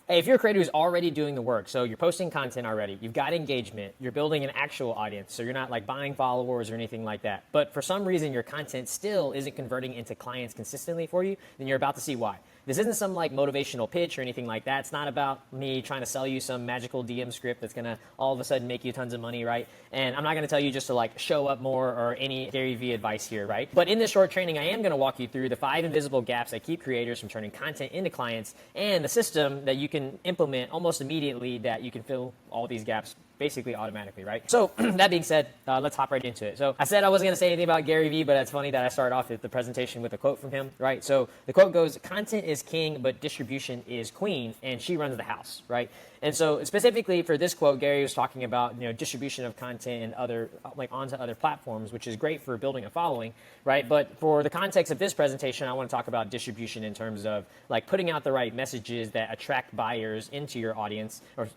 Hey, if you're a creator who's already doing the work, so you're posting content already, you've got engagement, you're building an actual audience, so you're not like buying followers or anything like that, but for some reason your content still isn't converting into clients consistently for you, then you're about to see why. This isn't some like motivational pitch or anything like that. It's not about me trying to sell you some magical DM script that's gonna all of a sudden make you tons of money, right? And I'm not gonna tell you just to like show up more or any Gary Vee advice here, right? But in this short training, I am gonna walk you through the 5 invisible gaps that keep creators from turning content into clients and the system that you can implement almost immediately that you can fill all these gaps basically automatically, right? So that being said, let's hop right into it. So I said I wasn't going to say anything about Gary Vee, but it's funny that I started off the presentation with a quote from him, right? So the quote goes, "Content is king, but distribution is queen, and she runs the house," right? And so specifically for this quote, Gary was talking about, distribution of content and other, like onto other platforms, which is great for building a following, right? But for the context of this presentation, I want to talk about distribution in terms of like putting out the right messages that attract buyers into your audience, or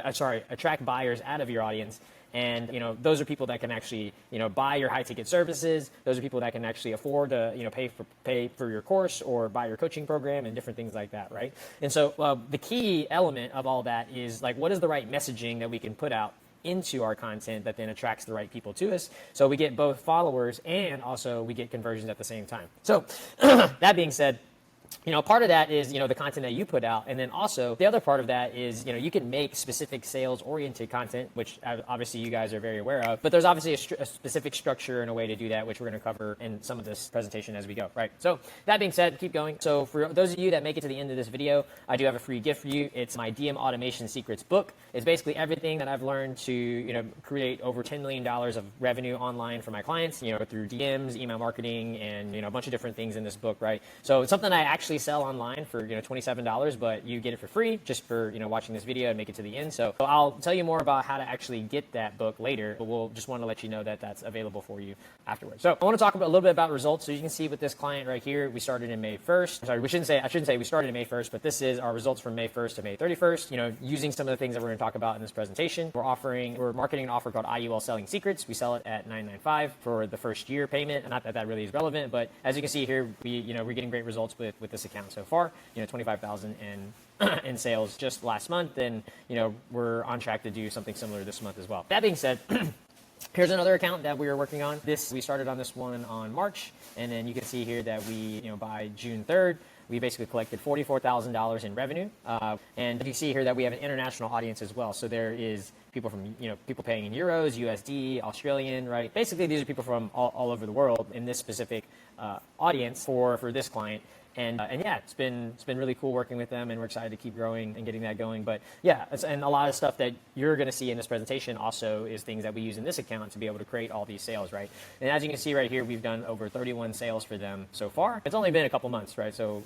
attract buyers out of your audience. And those are people that can actually buy your high ticket services. Those are people that can actually afford to pay for your course or buy your coaching program and different things like that, right? And so the key element of all that is like, what is the right messaging that we can put out into our content that then attracts the right people to us, so we get both followers and also we get conversions at the same time. So that being said, part of that is, the content that you put out. And then also the other part of that is, you can make specific sales oriented content, which obviously you guys are very aware of, but there's obviously a specific structure and a way to do that, which we're going to cover in some of this presentation as we go, right? So that being said, keep going. So for those of you that make it to the end of this video, I do have a free gift for you. It's my DM Automation Secrets book. It's basically everything that I've learned to, create over $10 million of revenue online for my clients, through DMs, email marketing, and, a bunch of different things in this book, right? So it's something I actually sell online for $27, but you get it for free just for watching this video and make it to the end. So I'll tell you more about how to actually get that book later, but we'll just want to let you know that that's available for you afterwards. So I want to talk a little bit about results. So you can see with this client right here, we started in May 1st. Sorry, I shouldn't say we started in May 1st, but this is our results from May 1st to May 31st. Using some of the things that we're going to talk about in this presentation. We're marketing an offer called IUL Selling Secrets. We sell it at $9.95 for the first year payment. Not that that really is relevant, but as you can see here, we're getting great results with this account so far. 25,000 in sales just last month, and we're on track to do something similar this month as well. That being said, here's another account that we are working on. We started on this one on March, and then you can see here that we, by June 3rd, we basically collected $44,000 in revenue. And you see here that we have an international audience as well. So there is people from, people paying in euros, USD, Australian, right? Basically, these are people from all over the world in this specific audience for this client. And yeah, it's been really cool working with them, and we're excited to keep growing and getting that going. But yeah, and a lot of stuff that you're going to see in this presentation also is things that we use in this account to be able to create all these sales, right? And as you can see right here, we've done over 31 sales for them so far. It's only been a couple months, right? So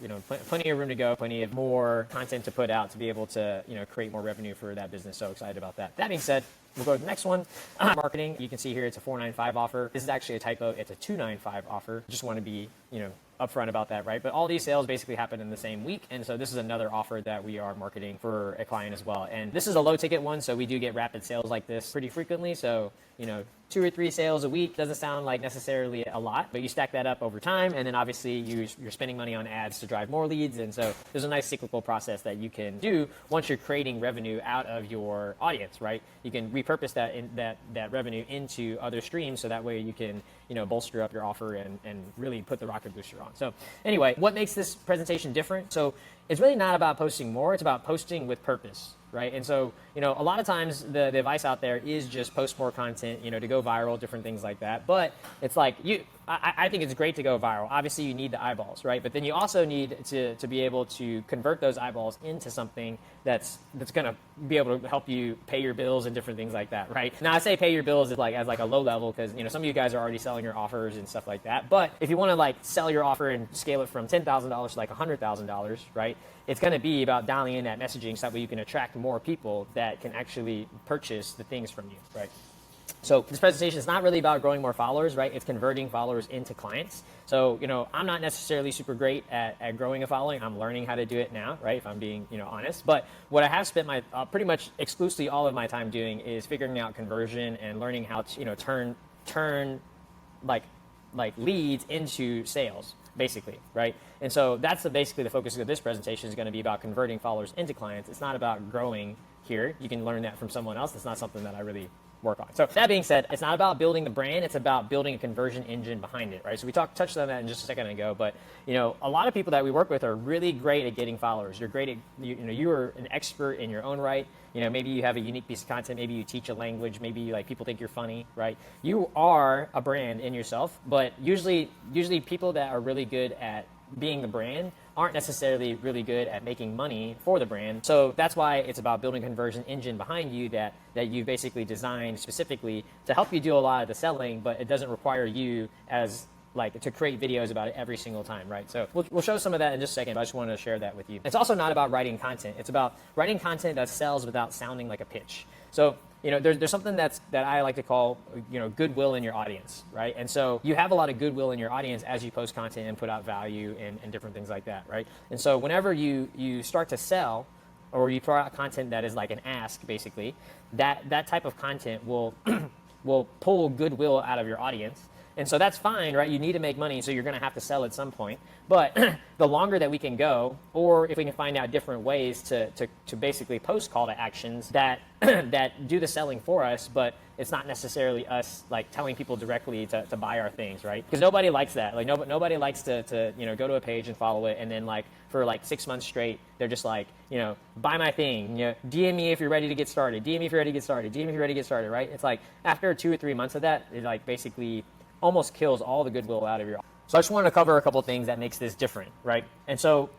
plenty of room to go, plenty of more content to put out to be able to create more revenue for that business. So excited about that. That being said, we'll go to the next one. Marketing. You can see here it's a $495 offer. This is actually a typo. It's a $295 offer. Just want to be upfront about that, right? But all these sales basically happen in the same week, and so this is another offer that we are marketing for a client as well. And this is a low ticket one, so we do get rapid sales like this pretty frequently. So 2 or 3 sales a week doesn't sound like necessarily a lot, but you stack that up over time, and then obviously you're spending money on ads to drive more leads, and so there's a nice cyclical process that you can do once you're creating revenue out of your audience, right? You can repurpose that revenue into other streams, so that way you can bolster up your offer and really put the rocket booster on. So anyway, what makes this presentation different? So it's really not about posting more, it's about posting with purpose, right? And so, a lot of times the advice out there is just post more content, to go viral, different things like that. But it's like I think it's great to go viral. Obviously, you need the eyeballs, right? But then you also need to be able to convert those eyeballs into something that's going to be able to help you pay your bills and different things like that, right? Now, I say pay your bills as a low level because some of you guys are already selling your offers and stuff like that. But if you want to sell your offer and scale it from $10,000 to $100,000, right? It's going to be about dialing in that messaging so that way you can attract more people that can actually purchase the things from you, right? So this presentation is not really about growing more followers, right? It's converting followers into clients. So, I'm not necessarily super great at growing a following. I'm learning how to do it now, right? If I'm being, honest. But what I have spent my pretty much exclusively all of my time doing is figuring out conversion and learning how to, turn leads into sales. basically, right? And so that's basically the focus of this presentation is going to be about converting followers into clients. It's not about growing here. You can learn that from someone else. It's not something that I really work on. So that being said, it's not about building the brand, it's about building a conversion engine behind it, right? So we touched on that in just a second ago, but a lot of people that we work with are really great at getting followers. You're great at, you are an expert in your own right. Maybe you have a unique piece of content, maybe you teach a language, maybe like people think you're funny, right? You are a brand in yourself, but usually people that are really good at being the brand aren't necessarily really good at making money for the brand. So that's why it's about building a conversion engine behind you that you basically designed specifically to help you do a lot of the selling, but it doesn't require you as like to create videos about it every single time, right? So we'll show some of that in just a second, but I just wanted to share that with you. It's also not about writing content. It's about writing content that sells without sounding like a pitch. So there's something that I like to call, goodwill in your audience, right? And so you have a lot of goodwill in your audience as you post content and put out value and different things like that, right? And so whenever you start to sell or you put out content that is like an ask, basically, that type of content will will pull goodwill out of your audience. And so that's fine, right? You need to make money, so you're going to have to sell at some point. But the longer that we can go, or if we can find out different ways to basically post call to actions that that do the selling for us, but it's not necessarily us like telling people directly to buy our things, right? Because nobody likes that. Like nobody likes to go to a page and follow it, and then like for like 6 months straight, they're just like, buy my thing. DM me if you're ready to get started. DM me if you're ready to get started. DM me if you're ready to get started, right? It's like after 2 or 3 months of that, it like basically almost kills all the goodwill out of your. So I just wanted to cover a couple of things that makes this different, right? And so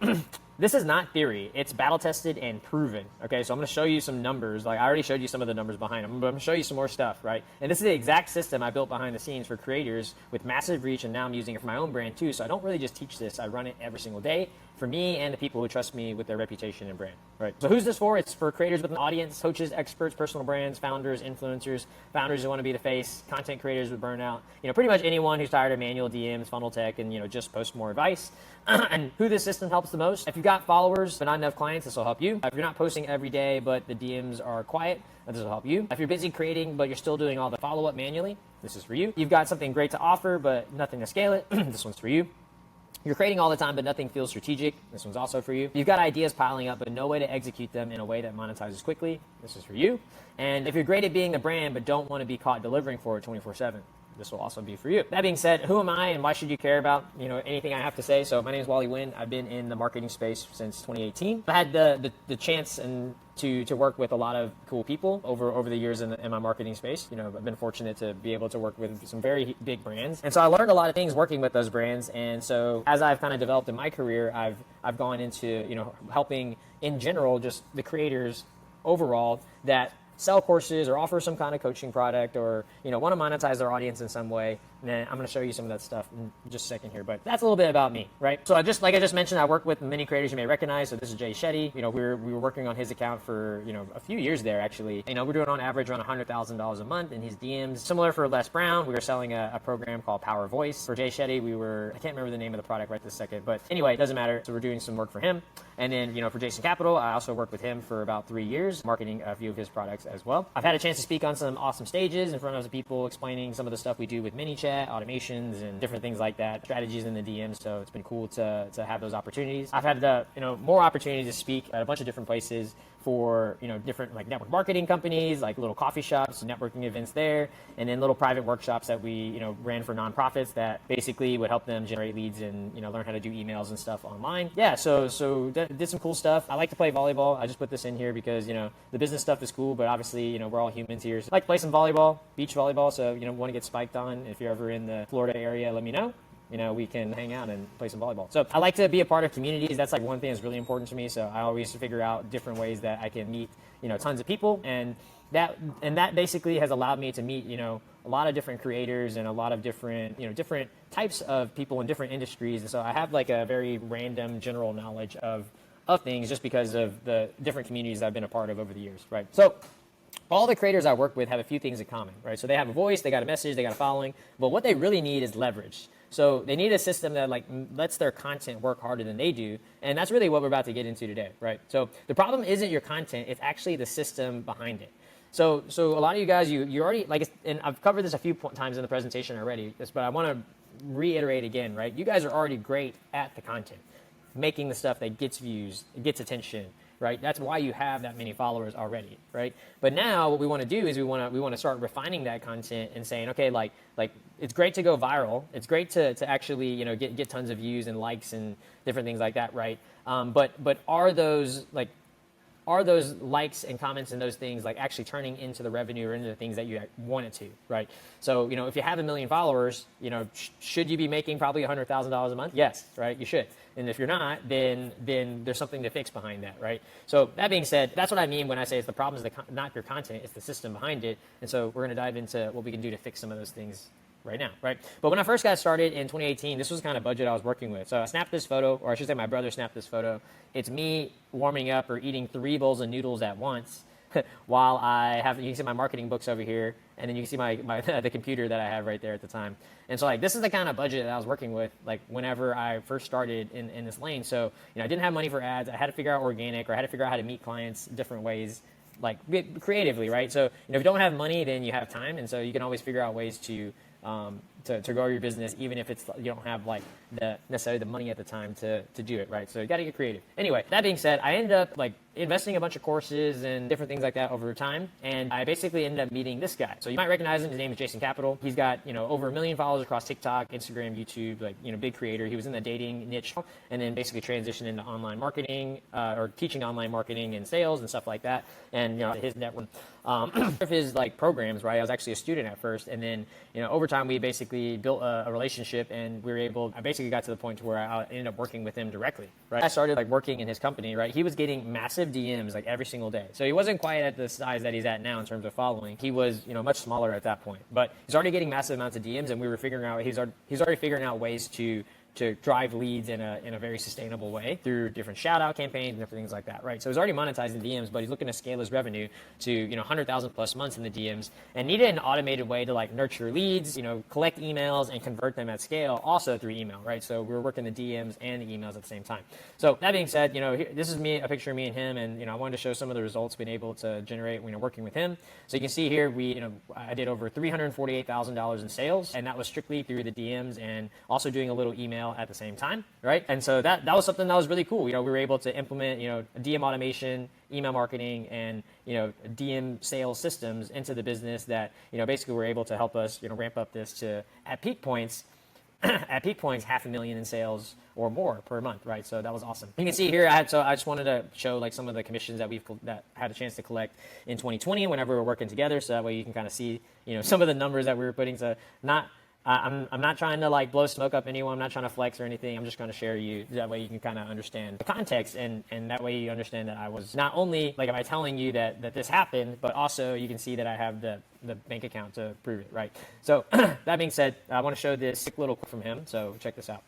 this is not theory. It's battle tested and proven. Okay, so I'm going to show you some numbers. Like I already showed you some of the numbers behind them, but I'm going to show you some more stuff, right? And this is the exact system I built behind the scenes for creators with massive reach, and now I'm using it for my own brand too. So I don't really just teach this. I run it every single day for me and the people who trust me with their reputation and brand, right? So who's this for? It's for creators with an audience, coaches, experts, personal brands, founders, influencers, founders who want to be the face, content creators with burnout, pretty much anyone who's tired of manual DMs, funnel tech, and just post more advice. And who this system helps the most? If you've got followers but not enough clients, this will help you. If you're not posting every day but the DMs are quiet, this will help you. If you're busy creating but you're still doing all the follow-up manually, this is for you. You've got something great to offer but nothing to scale it, this one's for you. You're creating all the time, but nothing feels strategic. This one's also for you. You've got ideas piling up, but no way to execute them in a way that monetizes quickly. This is for you. And if you're great at being the brand, but don't want to be caught delivering for it 24/7, this will also be for you. That being said, who am I and why should you care about anything I have to say? So my name is Wally Nguyen. I've been in the marketing space since 2018. I had the chance to work with a lot of cool people over the years in my marketing space. I've been fortunate to be able to work with some very big brands, and so I learned a lot of things working with those brands. And so as I've kind of developed in my career, I've gone into helping in general just the creators overall that sell courses or offer some kind of coaching product or want to monetize their audience in some way. And then I'm going to show you some of that stuff in just a second here, but that's a little bit about me, right? So like I just mentioned, I work with many creators you may recognize. So this is Jay Shetty. We were working on his account for a few years there actually. We're doing on average around $100,000 a month in his DMs. Similar for Les Brown, we were selling a program called Power Voice. For Jay Shetty, I can't remember the name of the product right this second, but anyway, it doesn't matter. So we're doing some work for him. And then for Jason Capital, I also worked with him for about 3 years, marketing a few of his products as well. I've had a chance to speak on some awesome stages in front of people explaining some of the stuff we do with ManyChat, automations, and different things like that, strategies in the DMs. So it's been cool to have those opportunities. I've had more opportunities to speak at a bunch of different places for different like network marketing companies, like little coffee shops, networking events there, and then little private workshops that we ran for nonprofits that basically would help them generate leads and learn how to do emails and stuff online. Yeah, so did some cool stuff. I like to play volleyball. I just put this in here because the business stuff is cool, but obviously we're all humans here. So I like to play some volleyball, beach volleyball. So want to get spiked on. If you're ever in the Florida area, let me know. We can hang out and play some volleyball. So I like to be a part of communities. That's like one thing that's really important to me. So I always figure out different ways that I can meet, tons of people. And that basically has allowed me to meet, a lot of different creators and a lot of different, different types of people in different industries. And so I have like a very random general knowledge of things just because of the different communities I've been a part of over the years, right? So all the creators I work with have a few things in common, right? So they have a voice, they got a message, they got a following, but what they really need is leverage. So they need a system that like lets their content work harder than they do. And that's really what we're about to get into today, right? So the problem isn't your content, it's actually the system behind it. So a lot of you guys, you already, and I've covered this a few times in the presentation already, but I want to reiterate again, right? You guys are already great at the content, making the stuff that gets views, gets attention, right? That's why you have that many followers already, right? But now what we want to do is we want to start refining that content and saying, okay, like it's great to go viral. It's great to actually, you know, get tons of views and likes and different things like that, right? But are those likes and comments and those things like actually turning into the revenue or into the things that you want it to, right? So, you know, if you have 1 million followers, you know, should you be making probably $100,000 a month? Yes, right? You should. And if you're not, then there's something to fix behind that, right? So that being said, that's what I mean when I say it's the problem is not your content, it's the system behind it. And so we're going to dive into what we can do to fix some of those things right now, right? But when I first got started in 2018, this was the kind of budget I was working with. So I snapped this photo, or I should say my brother snapped this photo. It's me warming up or eating 3 bowls of noodles at once while I have, you can see my marketing books over here, and then you can see my the computer that I have right there at the time. And so like, this is the kind of budget that I was working with, like whenever I first started in this lane. So, you know, I didn't have money for ads. I had to figure out organic, or I had to figure out how to meet clients different ways, like creatively, right? So, you know, if you don't have money, then you have time. And so you can always figure out ways to grow your business, even if it's, you don't have like necessarily the money at the time to do it, right? So you got to get creative. Anyway, that being said, I ended up like investing a bunch of courses and different things like that over time, and I basically ended up meeting this guy. So you might recognize him. His name is Jason Capital. He's got, you know, over 1 million followers across TikTok, Instagram, YouTube, like, you know, big creator. He was in the dating niche and then basically transitioned into online marketing or teaching online marketing and sales and stuff like that. And, you know, his network of his like programs, right? I was actually a student at first, and then, you know, over time we basically built a relationship, and I basically got to the point to where I ended up working with him directly, right? I started like working in his company, right? He was getting massive DMs like every single day. So he wasn't quite at the size that he's at now in terms of following. He was, you know, much smaller at that point, but he's already getting massive amounts of DMs, and we were figuring out, he's already figuring out ways to drive leads in a very sustainable way through different shout out campaigns and different things like that, right? So he's already monetizing DMs, but he's looking to scale his revenue to, you know, 100,000 plus months in the DMs, and needed an automated way to like nurture leads, you know, collect emails and convert them at scale also through email, right? So we were working the DMs and the emails at the same time. So that being said, you know, this is a picture of me and him, and, you know, I wanted to show some of the results being able to generate, you know, working with him. So you can see here, I did over $348,000 in sales, and that was strictly through the DMs and also doing a little email at the same time, right? And so that was something that was really cool. You know, we were able to implement, you know, DM automation, email marketing, and, you know, DM sales systems into the business that, you know, basically were able to help us, you know, ramp up this to, at peak points, $500,000 in sales or more per month, right? So that was awesome. You can see here, I just wanted to show like some of the commissions that that had a chance to collect in 2020 whenever we were working together. So that way you can kind of see, you know, some of the numbers that we were putting. So I'm not trying to like blow smoke up anyone. I'm not trying to flex or anything. I'm just going to share you. That way you can kind of understand the context, and that way you understand that I was not only like, am I telling you that this happened, but also you can see that I have the bank account to prove it, right? So that being said, I want to show this sick little quote from him. So check this out.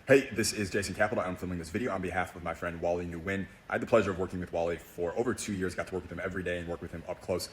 Hey, this is Jason Capital. I'm filming this video on behalf of my friend Wally Nguyen. I had the pleasure of working with Wally for over 2 years, got to work with him every day and work with him up close.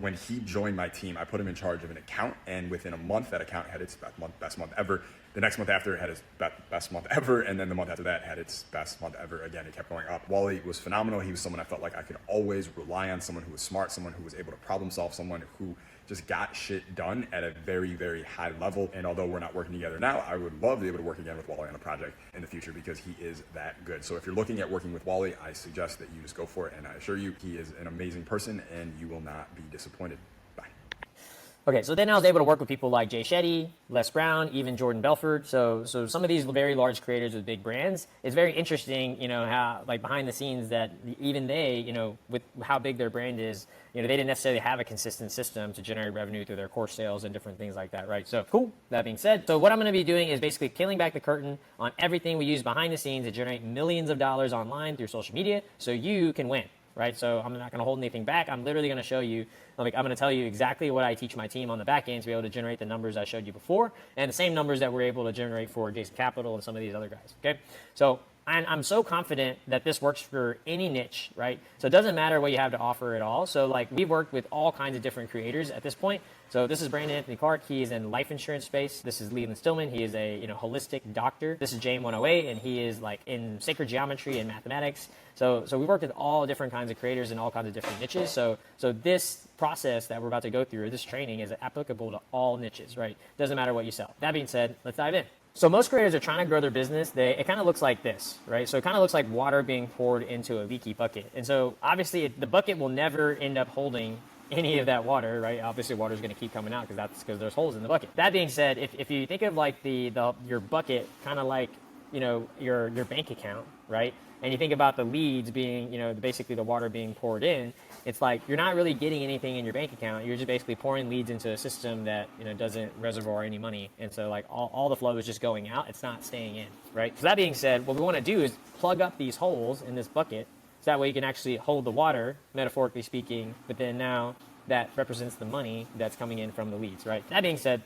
When he joined my team, I put him in charge of an account, and within a month, that account had its best month ever. The next month after, it had its best month ever, and then the month after that had its best month ever. Again, it kept going up. Wally was phenomenal. He was someone I felt like I could always rely on, someone who was smart, someone who was able to problem solve, someone who just got shit done at a very, very high level. And although we're not working together now, I would love to be able to work again with Wally on a project in the future, because he is that good. So if you're looking at working with Wally, I suggest that you just go for it. And I assure you, he is an amazing person, and you will not be disappointed. Bye. Okay, so then I was able to work with people like Jay Shetty, Les Brown, even Jordan Belfort. So some of these very large creators with big brands. It's very interesting, you know, how like behind the scenes that even they, you know, with how big their brand is, you know, they didn't necessarily have a consistent system to generate revenue through their course sales and different things like that, right? So cool. That being said, so what I'm going to be doing is basically peeling back the curtain on everything we use behind the scenes to generate millions of dollars online through social media, so you can win. Right, so I'm not going to hold anything back. I'm literally going to show you, like, I'm going to tell you exactly what I teach my team on the back end to be able to generate the numbers I showed you before, and the same numbers that we're able to generate for Jason Capital and some of these other guys. Okay, so And I'm so confident that this works for any niche, right? So it doesn't matter what you have to offer at all. So like we've worked with all kinds of different creators at this point. So this is Brandon Anthony Clark. He is in life insurance space. This is Leland Stillman. He is a holistic doctor. This is James 108, and he is like in sacred geometry and mathematics. So we worked with all different kinds of creators in all kinds of different niches. So this process that we're about to go through, or this training, is applicable to all niches, right? Doesn't matter what you sell. That being said, let's dive in. So most creators are trying to grow their business. It kind of looks like this, right? So it kind of looks like water being poured into a leaky bucket. And so obviously the bucket will never end up holding any of that water, right? Obviously water is going to keep coming out because there's holes in the bucket. That being said, if you think of like your bucket kind of like, your bank account, right? And you think about the leads being, basically the water being poured in, it's like you're not really getting anything in your bank account. You're just basically pouring leads into a system that, doesn't reservoir any money. And so like all the flow is just going out. It's not staying in, right? So that being said, what we want to do is plug up these holes in this bucket. So that way you can actually hold the water, metaphorically speaking, but then now that represents the money that's coming in from the leads, right? That being said,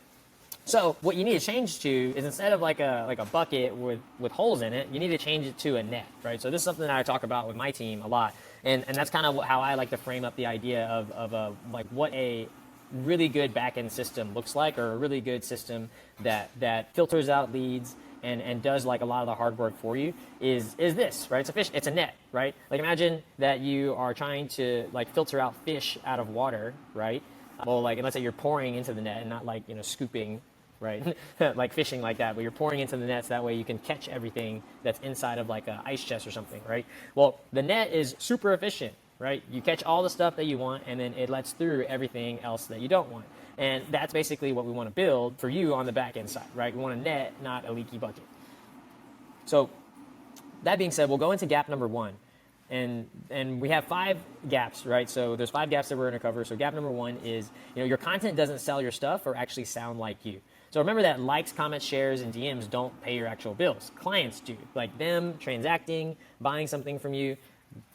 so what you need to change to is instead of like a bucket with holes in it, you need to change it to a net, right? So this is something that I talk about with my team a lot, and that's kind of how I like to frame up the idea of like what a really good back-end system looks like, or a really good system that filters out leads and does like a lot of the hard work for you is this, right? It's a fish, it's a net, right? Like imagine that you are trying to like filter out fish out of water, right? Well, like, and let's say you're pouring into the net and not like, scooping, right? Like fishing like that, but you're pouring into the net so that way you can catch everything that's inside of like an ice chest or something, right? Well, the net is super efficient, right? You catch all the stuff that you want and then it lets through everything else that you don't want. And that's basically what we want to build for you on the back end side, right? We want a net, not a leaky bucket. So that being said, we'll go into gap number 1. And we have 5 gaps, right? So there's 5 gaps that we're going to cover. So gap number 1 is, your content doesn't sell your stuff or actually sound like you. So remember that likes, comments, shares, and DMs don't pay your actual bills. Clients do. Like them transacting, buying something from you,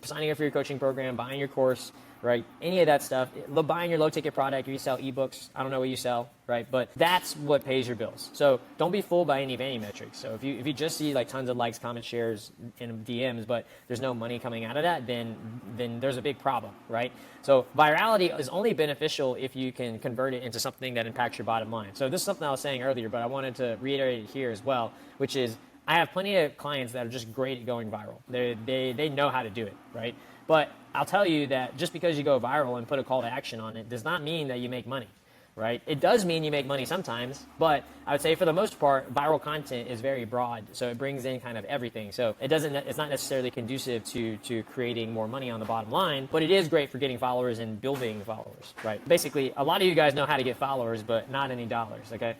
signing up for your coaching program, buying your course, right? Any of that stuff, buying your low ticket product, or you sell ebooks, I don't know what you sell, right? But that's what pays your bills. So don't be fooled by any vanity metrics. So if you just see like tons of likes, comments, shares, and DMs, but there's no money coming out of that, then there's a big problem, right? So virality is only beneficial if you can convert it into something that impacts your bottom line. So this is something I was saying earlier, but I wanted to reiterate it here as well, which is I have plenty of clients that are just great at going viral. They know how to do it, right? But I'll tell you that just because you go viral and put a call to action on it does not mean that you make money, right? It does mean you make money sometimes, but I would say for the most part, viral content is very broad. So it brings in kind of everything. So it's not necessarily conducive to creating more money on the bottom line, but it is great for getting followers and building followers, right? Basically, a lot of you guys know how to get followers, but not any dollars, okay?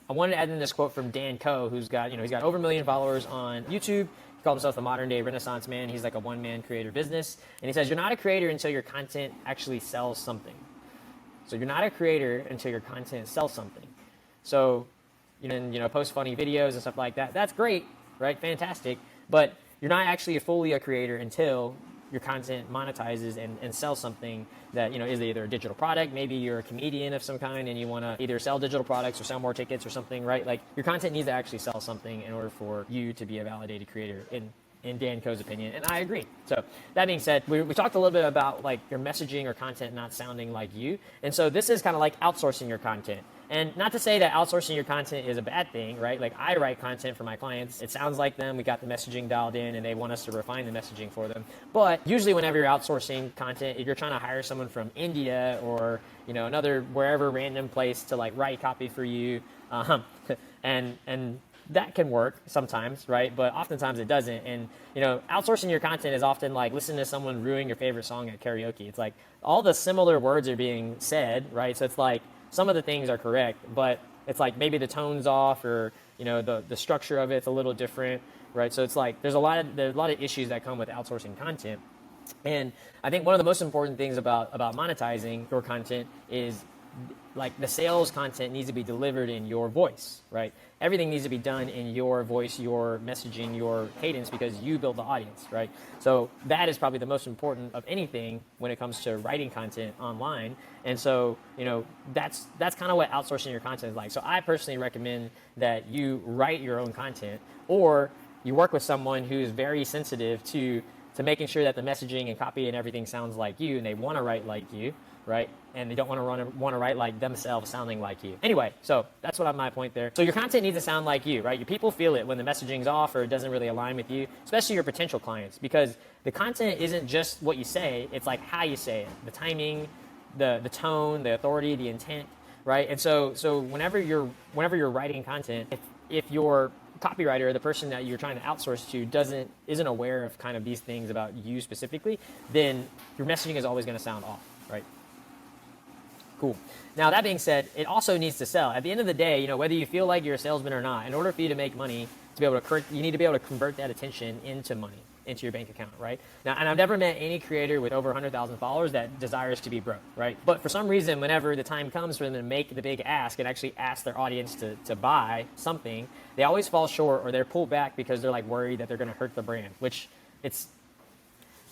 I wanted to add in this quote from Dan Coe, who's got, he's got over 1 million followers on YouTube. He calls himself the modern day Renaissance man. He's like a one-man creator business. And he says, you're not a creator until your content actually sells something. So you're not a creator until your content sells something. So, post funny videos and stuff like that. That's great, right? Fantastic. But you're not actually fully a creator until your content monetizes and sells something that, is either a digital product. Maybe you're a comedian of some kind and you want to either sell digital products or sell more tickets or something, right? Like your content needs to actually sell something in order for you to be a validated creator in Dan Coe's opinion, and I agree. So that being said, we talked a little bit about like your messaging or content not sounding like you. And so this is kind of like outsourcing your content. And not to say that outsourcing your content is a bad thing, right? Like I write content for my clients. It sounds like them. We got the messaging dialed in and they want us to refine the messaging for them. But usually whenever you're outsourcing content, if you're trying to hire someone from India or, another wherever random place to like write copy for you, and that can work sometimes, right? But oftentimes it doesn't. And, outsourcing your content is often like listening to someone ruin your favorite song at karaoke. It's like all the similar words are being said, right? So it's like some of the things are correct, but it's like maybe the tone's off or, the structure of it's a little different, right? So it's like there's a lot of issues that come with outsourcing content. And I think one of the most important things about monetizing your content is like the sales content needs to be delivered in your voice, right? Everything needs to be done in your voice, your messaging, your cadence, because you build the audience, right? So that is probably the most important of anything when it comes to writing content online. And so, that's kind of what outsourcing your content is like. So I personally recommend that you write your own content, or you work with someone who's very sensitive to making sure that the messaging and copy and everything sounds like you, and they want to write like you, right? And they don't want to write like themselves sounding like you. Anyway, so that's what my point there. So your content needs to sound like you, right? Your people feel it when the messaging's off or it doesn't really align with you, especially your potential clients, because the content isn't just what you say, it's like how you say it, the timing, the tone, the authority, the intent, right? And so whenever you're writing content, if your copywriter, the person that you're trying to outsource to, isn't aware of kind of these things about you specifically, then your messaging is always going to sound off, right? Cool. Now, that being said, it also needs to sell. At the end of the day, whether you feel like you're a salesman or not, in order for you to make money, you need to be able to convert that attention into money, into your bank account, right? Now, and I've never met any creator with over 100,000 followers that desires to be broke, right? But for some reason, whenever the time comes for them to make the big ask and actually ask their audience to buy something, they always fall short or they're pulled back because they're like worried that they're going to hurt the brand, which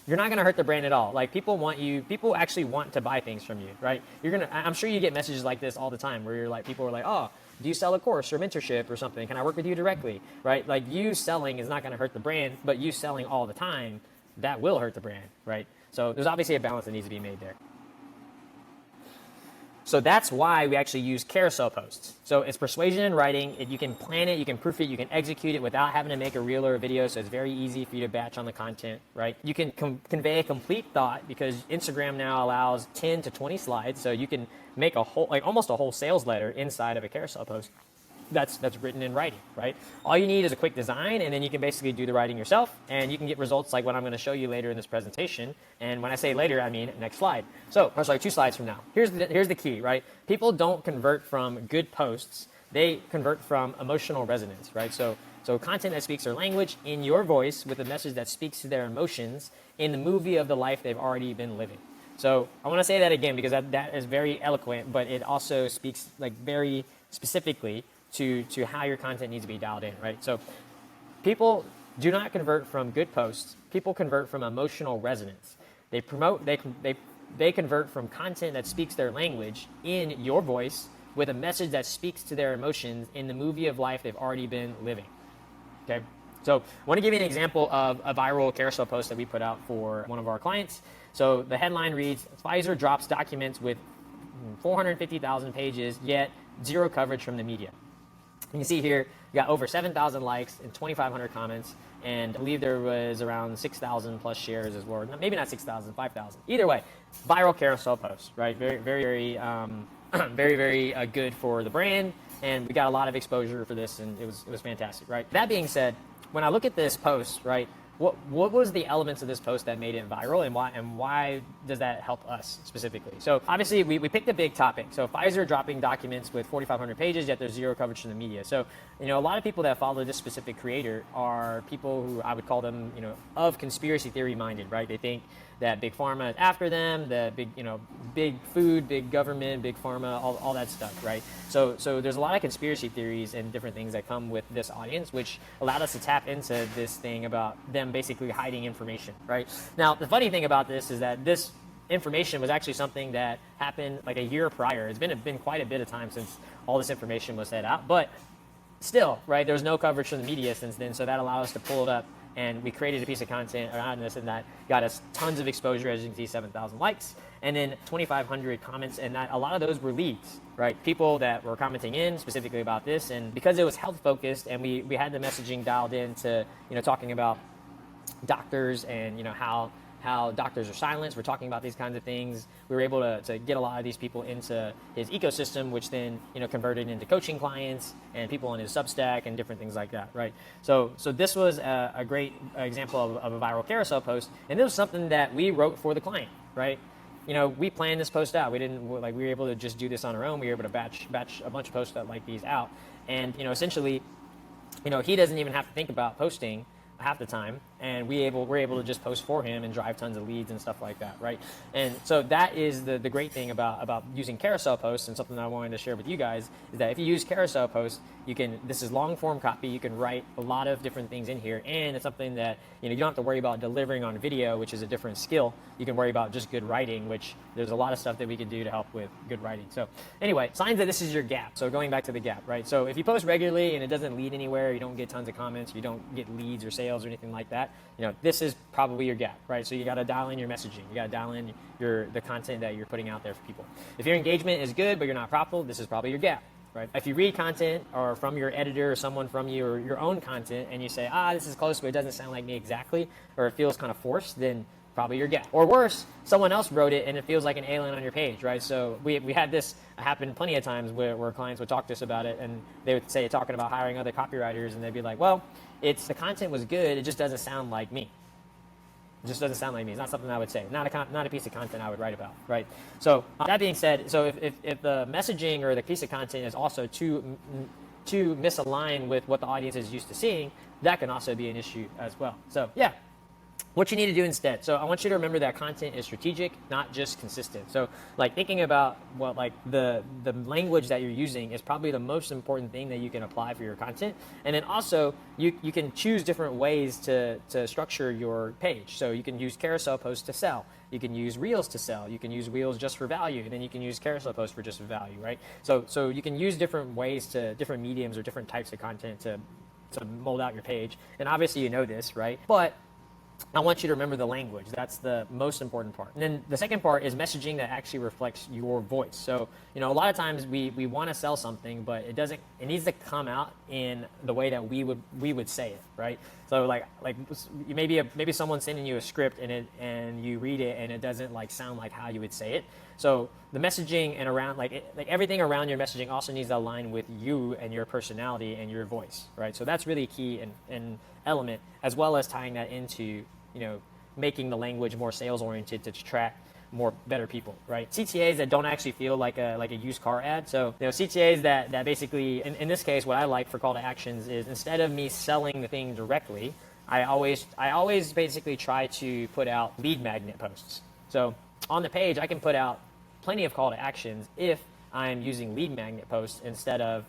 you're not going to hurt the brand at all. Like people actually want to buy things from you, right? I'm sure you get messages like this all the time where people are like, oh, do you sell a course or mentorship or something? Can I work with you directly, right? Like you selling is not going to hurt the brand, but you selling all the time, that will hurt the brand, right? So there's obviously a balance that needs to be made there. So that's why we actually use carousel posts. So it's persuasion in writing. You can plan it, you can proof it, you can execute it without having to make a reel or a video. So it's very easy for you to batch on the content, right? You can convey a complete thought because Instagram now allows 10 to 20 slides. So you can make almost a whole sales letter inside of a carousel post that's written in writing, right? All you need is a quick design, and then you can basically do the writing yourself, and you can get results like what I'm going to show you later in this presentation. And when I say later, I mean next slide. So, or sorry, 2 slides from now. Here's the key, right? People don't convert from good posts; they convert from emotional resonance, right? So content that speaks their language in your voice with a message that speaks to their emotions in the movie of the life they've already been living. So I want to say that again because that is very eloquent, but it also speaks like very specifically to how your content needs to be dialed in, right? So people do not convert from good posts. People convert from emotional resonance. They convert from content that speaks their language in your voice with a message that speaks to their emotions in the movie of life they've already been living, okay? So I want to give you an example of a viral carousel post that we put out for one of our clients. So the headline reads, Pfizer drops documents with 450,000 pages, yet zero coverage from the media. You can see here, you got over 7,000 likes and 2,500 comments, and I believe there was around 6,000 plus shares as well. Maybe not 6,000, 5,000. Either way, viral carousel post, right? Very, very, very good for the brand, and we got a lot of exposure for this, and it was fantastic, right? That being said, when I look at this post, right, what was the elements of this post that made it viral, and why does that help us specifically? So obviously we picked a big topic. So Pfizer dropping documents with 4,500 pages, yet there's zero coverage from the media. So a lot of people that follow this specific creator are people who I would call them of conspiracy theory minded, right? They think that big pharma is after them, the big food, big government, big pharma, all that stuff, right? So there's a lot of conspiracy theories and different things that come with this audience, which allowed us to tap into this thing about them basically hiding information, right? Now, the funny thing about this is that this information was actually something that happened like a year prior. It's been quite a bit of time since all this information was set out, but still, right, there's no coverage from the media since then, so that allowed us to pull it up, and we created a piece of content around this, and that got us tons of exposure. As you can see, 7,000 likes, and then 2,500 comments, and a lot of those were leads, right? People that were commenting in specifically about this, and because it was health focused, and we had the messaging dialed in to talking about doctors and how doctors are silenced. We're talking about these kinds of things. We were able to get a lot of these people into his ecosystem, which then converted into coaching clients and people in his Substack and different things like that, right? So this was a great example of a viral carousel post, and this was something that we wrote for the client, right? We planned this post out. We were able to just do this on our own. We were able to batch a bunch of posts like these out, and essentially, he doesn't even have to think about posting half the time, and we're able to just post for him and drive tons of leads and stuff like that, right? And so that is the great thing about using carousel posts, and something that I wanted to share with you guys is that if you use carousel posts, this is long form copy, you can write a lot of different things in here, and it's something that you don't have to worry about delivering on video, which is a different skill. You can worry about just good writing, which there's a lot of stuff that we can do to help with good writing. So anyway, signs that this is your gap. So going back to the gap, right? So if you post regularly and it doesn't lead anywhere, you don't get tons of comments, you don't get leads or sales or anything like that, this is probably your gap, right? So you got to dial in your messaging, you got to dial in the content that you're putting out there for people. If your engagement is good but you're not profitable, this is probably your gap. Right? If you read content or from your editor or someone from you or your own content and you say, this is close but it doesn't sound like me exactly, or it feels kind of forced, then probably your gap. Or worse, someone else wrote it and it feels like an alien on your page, right? So we had this happen plenty of times where clients would talk to us about it, and they would say, talking about hiring other copywriters, and they'd be like, well, the content was good, it just doesn't sound like me. It just doesn't sound like me. It's not something I would say. Not a piece of content I would write about, right? So that being said, so if the messaging or the piece of content is also too misaligned with what the audience is used to seeing, that can also be an issue as well. So yeah, what you need to do instead. So I want you to remember that content is strategic, not just consistent. So like thinking about what the language that you're using is probably the most important thing that you can apply for your content. And then also you can choose different ways to structure your page. So you can use carousel posts to sell. You can use reels to sell. You can use reels just for value, and then you can use carousel posts for just value, right? So you can use different ways different mediums or different types of content to mold out your page. And obviously you know this, right? But I want you to remember the language. That's the most important part. And then the second part is messaging that actually reflects your voice. So, a lot of times we want to sell something, but it needs to come out in the way that we would say it, right? So like maybe someone's sending you a script and you read it and it doesn't sound like how you would say it. So the messaging and around everything around your messaging also needs to align with you and your personality and your voice, right? So that's really key and element, as well as tying that into making the language more sales oriented to attract better people, right? CTAs that don't actually feel like a used car ad. So CTAs that basically in this case, what I like for call to actions is, instead of me selling the thing directly, I always basically try to put out lead magnet posts. So on the page I can put out plenty of call to actions if I'm using lead magnet posts instead of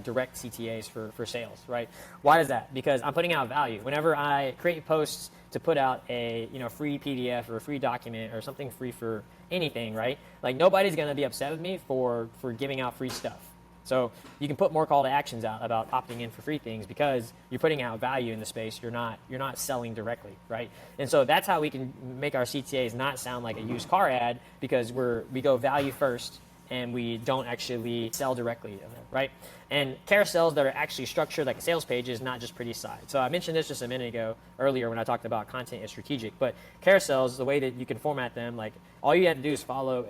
direct CTAs for sales, right? Why is that? Because I'm putting out value. Whenever I create posts to put out a free PDF or a free document or something free for anything, right? Nobody's gonna be upset with me for giving out free stuff. So you can put more call to actions out about opting in for free things because you're putting out value in the space. You're not selling directly, right? And so that's how we can make our CTAs not sound like a used car ad, because we go value first and we don't actually sell directly, right? And carousels that are actually structured like a sales page is not just pretty side. So I mentioned this just a minute ago earlier when I talked about content is strategic, but carousels, the way that you can format them, all you have to do is follow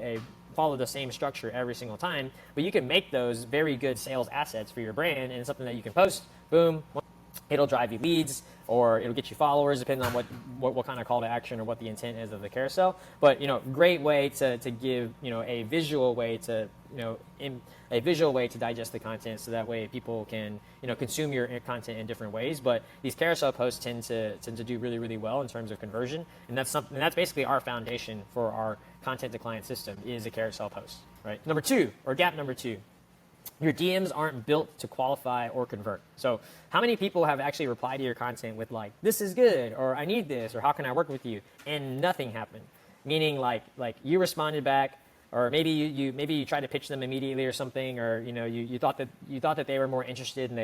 the same structure every single time, but you can make those very good sales assets for your brand, and it's something that you can post, boom, it'll drive you leads or it'll get you followers, depending on what kind of call to action or what the intent is of the carousel. But great way to give a visual way to digest the content, so that way people can consume your content in different ways. But these carousel posts tend to do really, really well in terms of conversion, and that's basically our foundation for our content to client system is a carousel post, right? Gap number two. Your DMs aren't built to qualify or convert. So how many people have actually replied to your content with this is good, or I need this, or how can I work with you, and nothing happened? Meaning you responded back, or maybe you tried to pitch them immediately or something, or you thought that they were more interested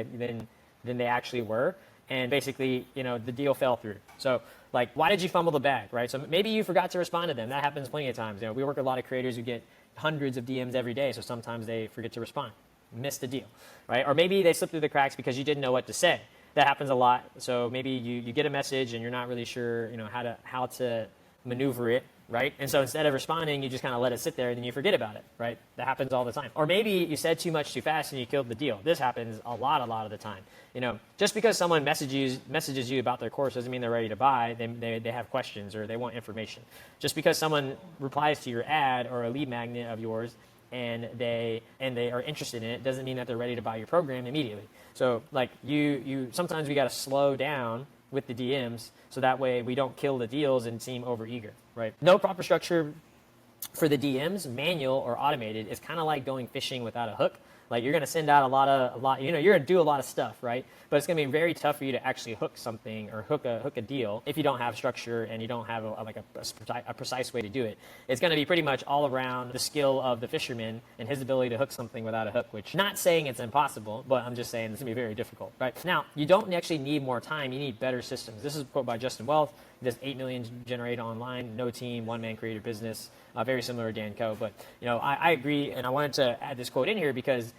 than they actually were, and basically the deal fell through. So why did you fumble the bag, right? So maybe you forgot to respond to them. That happens plenty of times. We work with a lot of creators who get hundreds of DMs every day, so sometimes they forget to respond. Missed the deal, right? Or maybe they slipped through the cracks because you didn't know what to say. That happens a lot. So maybe you get a message and you're not really sure, how to maneuver it, right? And so instead of responding, you just kind of let it sit there and then you forget about it, right? That happens all the time. Or maybe you said too much too fast and you killed the deal. This happens a lot of the time. Just because someone messages you about their course doesn't mean they're ready to buy. They have questions or they want information. Just because someone replies to your ad or a lead magnet of yours and they are interested in it doesn't mean that they're ready to buy your program immediately. So you sometimes we got to slow down with the DMs, so that way we don't kill the deals and seem overeager, right? No proper structure for the DMs, manual or automated, is kind of like going fishing without a hook. Like, you're going to send out a lot, you're going to do a lot of stuff, right? But it's going to be very tough for you to actually hook something or hook a deal if you don't have structure and you don't have a precise way to do it. It's going to be pretty much all around the skill of the fisherman and his ability to hook something without a hook, which, not saying it's impossible, but I'm just saying it's going to be very difficult, right? Now, you don't actually need more time. You need better systems. This is a quote by Justin Wealth. He does 8 million generated online, no team, one-man creator business, very similar to Dan Coe. But, I agree, and I wanted to add this quote in here because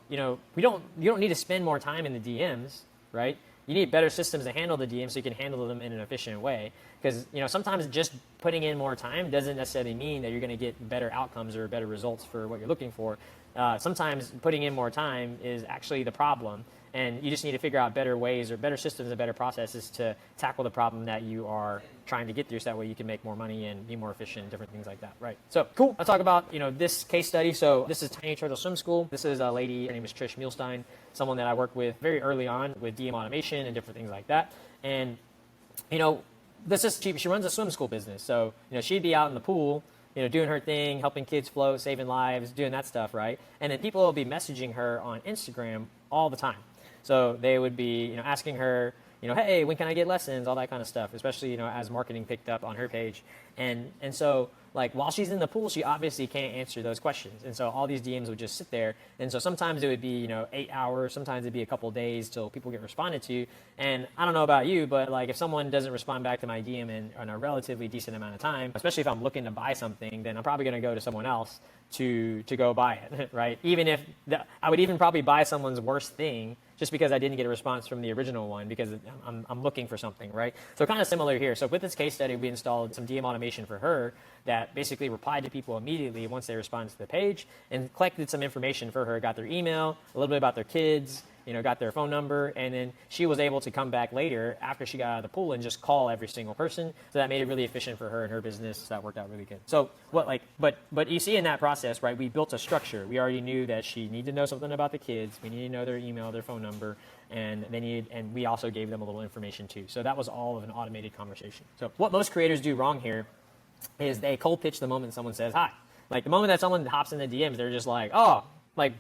you don't need to spend more time in the DMs, right? You need better systems to handle the DMs so you can handle them in an efficient way. Because sometimes just putting in more time doesn't necessarily mean that you're going to get better outcomes or better results for what you're looking for. Sometimes putting in more time is actually the problem, and you just need to figure out better ways or better systems and better processes to tackle the problem that you are trying to get through, so that way you can make more money and be more efficient and different things like that, right? So cool. I'll talk about this case study. So this is Tiny Turtle Swim School. This is a lady, her name is Trish Muhlstein, someone that I worked with very early on with DM automation and different things like that. And she runs a swim school business. So she'd be out in the pool, doing her thing, helping kids float, saving lives, doing that stuff, right? And then people will be messaging her on Instagram all the time. So they would be, asking her, hey, when can I get lessons, all that kind of stuff, especially, as marketing picked up on her page. And so, like, while she's in the pool, she obviously can't answer those questions. And so all these DMs would just sit there. And so sometimes it would be, 8 hours, sometimes it'd be a couple of days till people get responded to. And I don't know about you, but like, if someone doesn't respond back to my DM in a relatively decent amount of time, especially if I'm looking to buy something, then I'm probably going to go to someone else to go buy it, right? Even if I would even probably buy someone's worst thing just because I didn't get a response from the original one, because I'm looking for something, right? So kind of similar here. So with this case study, we installed some DM automation for her that basically replied to people immediately once they responded to the page, and collected some information for her, got their email, a little bit about their kids, got their phone number, and then she was able to come back later after she got out of the pool and just call every single person. So that made it really efficient for her and her business. So that worked out really good. So but you see in that process, right, we built a structure. We already knew that she needed to know something about the kids. We needed to know their email, their phone number, and we also gave them a little information too. So that was all of an automated conversation. So what most creators do wrong here is they cold pitch the moment someone says hi. Like, the moment that someone hops in the DMs, they're just like, oh, like,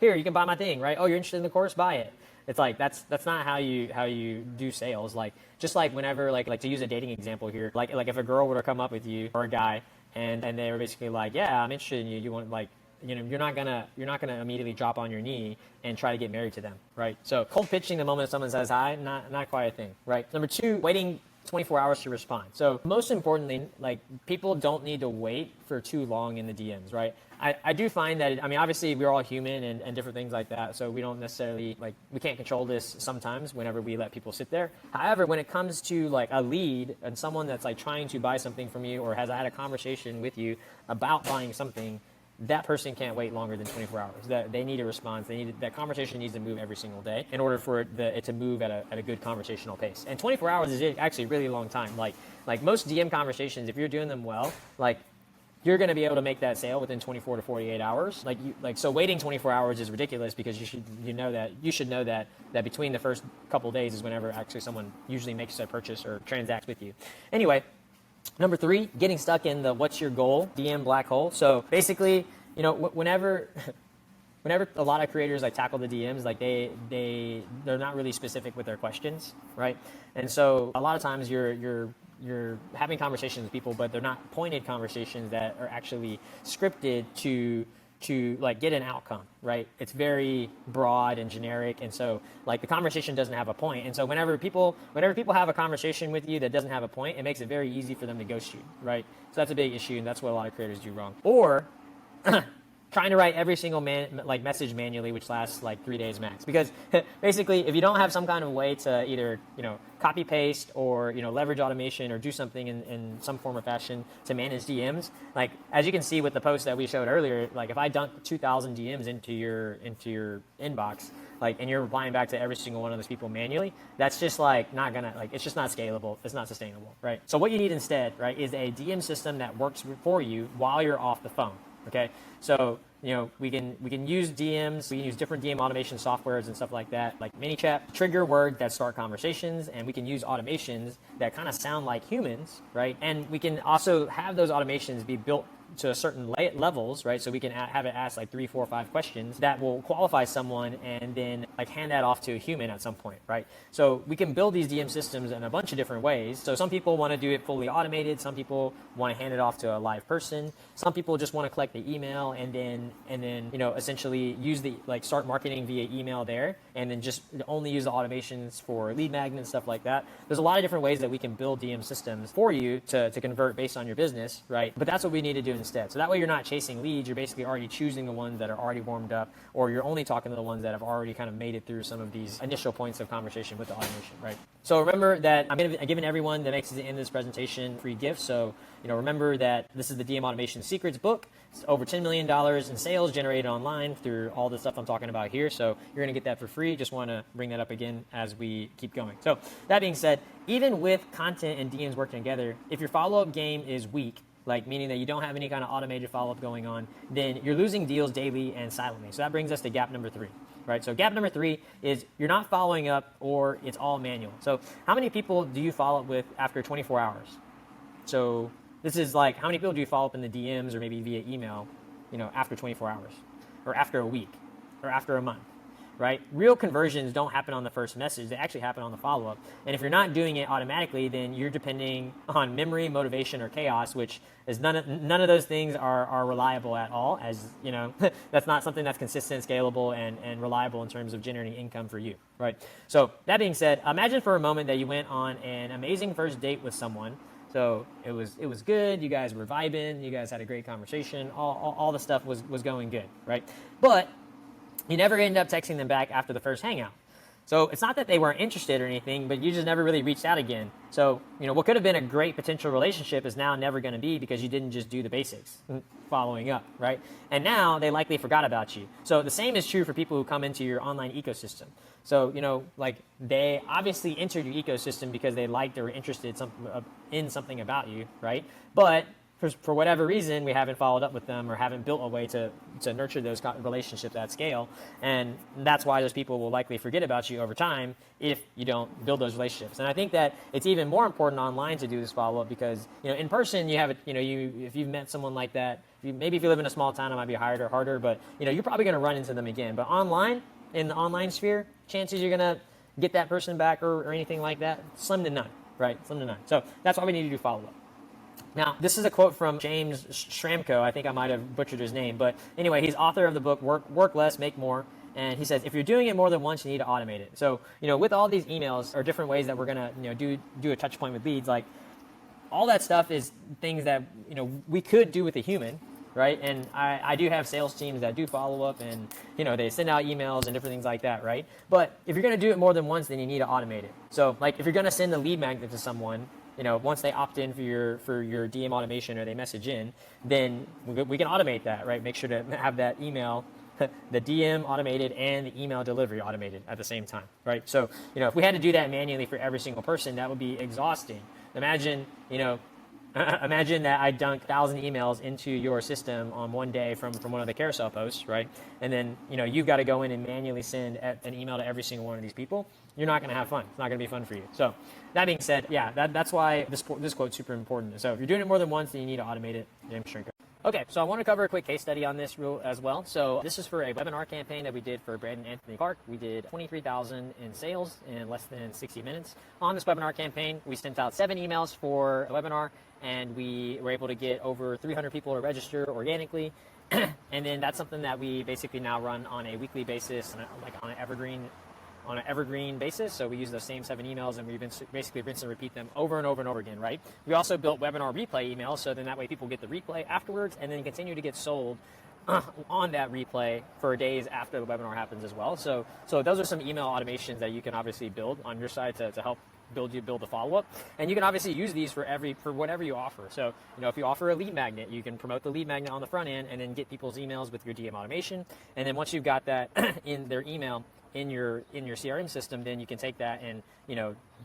you can buy my thing, right? Oh, you're interested in the course, buy it. It's like, that's not how you do sales. Like, just like whenever, like to use a dating example here, like if a girl were to come up with you, or a guy, and they were basically like, yeah, I'm interested in you. You want, like, you're not gonna immediately drop on your knee and try to get married to them, right? So cold pitching the moment someone says hi, not quite a thing, right? Number two, waiting 24 hours to respond. So most importantly, like, people don't need to wait for too long in the DMs, right? I do find that, obviously we're all human and different things like that, so we don't necessarily, like, we can't control this sometimes whenever we let people sit there. However, when it comes to, like, a lead and someone that's, like, trying to buy something from you or has had a conversation with you about buying something, that person can't wait longer than 24 hours. That they need a response. That conversation needs to move every single day in order for it to move at a good conversational pace. And 24 hours is actually a really long time. Like most DM conversations, if you're doing them well, like, you're going to be able to make that sale within 24 to 48 hours. So waiting 24 hours is ridiculous, because you should know that between the first couple of days is whenever actually someone usually makes a purchase or transacts with you. Anyway, number three, getting stuck in the what's your goal DM black hole. So basically, whenever a lot of creators like tackle the DMs, like they're not really specific with their questions, right? And so a lot of times you're having conversations with people, but they're not pointed conversations that are actually scripted to like get an outcome, right? It's very broad and generic, and so like the conversation doesn't have a point. And so whenever people have a conversation with you that doesn't have a point, it makes it very easy for them to ghost you, right? So that's a big issue, and that's what a lot of creators do wrong. Or trying to write every single message manually, which lasts like 3 days max. Because basically, if you don't have some kind of way to either copy paste or leverage automation or do something in some form or fashion to manage DMs, like as you can see with the post that we showed earlier, like if I dunk 2,000 DMs into your inbox, like, and you're replying back to every single one of those people manually, that's just like not gonna, like, it's just not scalable. It's not sustainable, right? So what you need instead, right, is a DM system that works for you while you're off the phone. Okay, so we can use DMs, we can use different DM automation softwares and stuff like that, like ManyChat, trigger words that start conversations, and we can use automations that kind of sound like humans, right? And we can also have those automations be built to certain levels, right? So we can have it ask like 3, 4, 5 questions that will qualify someone and then like hand that off to a human at some point, right? So we can build these DM systems in a bunch of different ways. So some people want to do it fully automated. Some people want to hand it off to a live person. Some people just want to collect the email and then essentially use the start marketing via email there, and then just only use the automations for lead magnets, stuff like that. There's a lot of different ways that we can build DM systems for you to convert based on your business, right? But that's what we need to do instead. So that way you're not chasing leads, you're basically already choosing the ones that are already warmed up, or you're only talking to the ones that have already kind of made it through some of these initial points of conversation with the automation, right? So remember that I'm giving everyone that makes it to the end of this presentation free gifts. So remember that this is the DM Automation Secrets book. It's over $10 million in sales generated online through all the stuff I'm talking about here. So you're going to get that for free. Just want to bring that up again as we keep going. So that being said, even with content and DMs working together, if your follow-up game is weak, like meaning that you don't have any kind of automated follow-up going on, then you're losing deals daily and silently. So that brings us to gap number 3, right? So gap number 3 is you're not following up, or it's all manual. So how many people do you follow up with after 24 hours? So this is like, how many people do you follow up in the DMs or maybe via email, after 24 hours, or after a week, or after a month, right? Real conversions don't happen on the first message. They actually happen on the follow-up. And if you're not doing it automatically, then you're depending on memory, motivation, or chaos, which is none of those things are reliable at all, as that's not something that's consistent, scalable, and reliable in terms of generating income for you, right? So that being said, imagine for a moment that you went on an amazing first date with someone. So it was good. You guys were vibing. You guys had a great conversation. All the stuff was going good, right? But you never ended up texting them back after the first hangout. So it's not that they weren't interested or anything, but you just never really reached out again. So what could have been a great potential relationship is now never going to be, because you didn't just do the basics, following up, right? And now they likely forgot about you. So the same is true for people who come into your online ecosystem. So they obviously entered your ecosystem because they liked or were interested in something about you, right? But for whatever reason, we haven't followed up with them or haven't built a way to nurture those relationships at scale. And that's why those people will likely forget about you over time if you don't build those relationships. And I think that it's even more important online to do this follow-up, because, in person, you have it, if you've met someone like that, maybe if you live in a small town, it might be harder, but, you're probably going to run into them again. But online, in the online sphere, chances you're going to get that person back or anything like that, slim to none, right? Slim to none. So that's why we need to do follow-up. Now, this is a quote from James Schramko. I think I might have butchered his name, but anyway, he's author of the book Work Less, Make More. And he says, if you're doing it more than once, you need to automate it. So, with all these emails or different ways that we're going to, do a touch point with leads, like all that stuff is things that, we could do with a human, right? And I do have sales teams that do follow up, and, they send out emails and different things like that, right? But if you're going to do it more than once, then you need to automate it. So like if you're going to send a lead magnet to someone, once they opt in for your DM automation or they message in, then we can automate that, right? Make sure to have that email, the DM automated and the email delivery automated at the same time, right? So, if we had to do that manually for every single person, that would be exhausting. Imagine that I dunked 1,000 emails into your system on one day from one of the carousel posts, right? And then, you've got to go in and manually send an email to every single one of these people. You're not going to have fun. It's not going to be fun for you. So that being said, yeah, that's why this quote's super important. So if you're doing it more than once, then you need to automate it. James Schramko. Okay, so I want to cover a quick case study on this as well. So this is for a webinar campaign that we did for Brandon Anthony Clark. We did $23,000 in sales in less than 60 minutes. On this webinar campaign, we sent out 7 emails for a webinar, and we were able to get over 300 people to register organically. And then that's something that we basically now run on a weekly basis, on an evergreen basis. So we use those same 7 emails, and we basically rinse and repeat them over and over and over again, right? We also built webinar replay emails, so then that way people get the replay afterwards and then continue to get sold on that replay for days after the webinar happens as well. So those are some email automations that you can obviously build on your side to help build the follow-up. And you can obviously use these for whatever you offer. So, if you offer a lead magnet, you can promote the lead magnet on the front end and then get people's emails with your DM automation. And then once you've got that in their email in your CRM system, then you can take that and,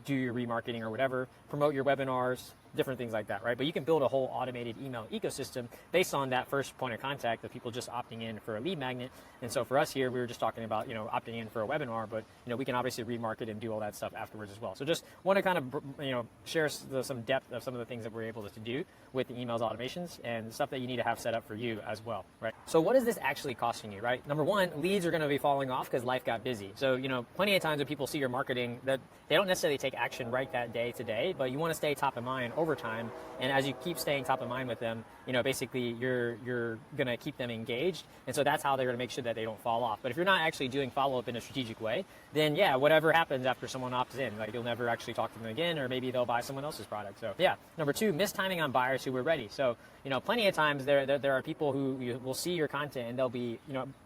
do your remarketing or whatever, promote your webinars, different things like that, right? But you can build a whole automated email ecosystem based on that first point of contact of people just opting in for a lead magnet. And so for us here, we were just talking about, opting in for a webinar, but, we can obviously remarket and do all that stuff afterwards as well. So just want to kind of, share some depth of some of the things that we're able to do with the emails automations and stuff that you need to have set up for you as well, right? So what is this actually costing you, right? Number one, leads are going to be falling off because life got busy. So, plenty of times when people see your marketing, that they don't necessarily take action right that day today, but you want to stay top of mind over time. And as you keep staying top of mind with them, basically you're going to keep them engaged. And so that's how they're going to make sure that they don't fall off. But if you're not actually doing follow-up in a strategic way, then yeah, whatever happens after someone opts in, like you'll never actually talk to them again, or maybe they'll buy someone else's product. So yeah. Number two, mistiming on buyers who were ready. So, plenty of times there are people who will see your content and they'll be,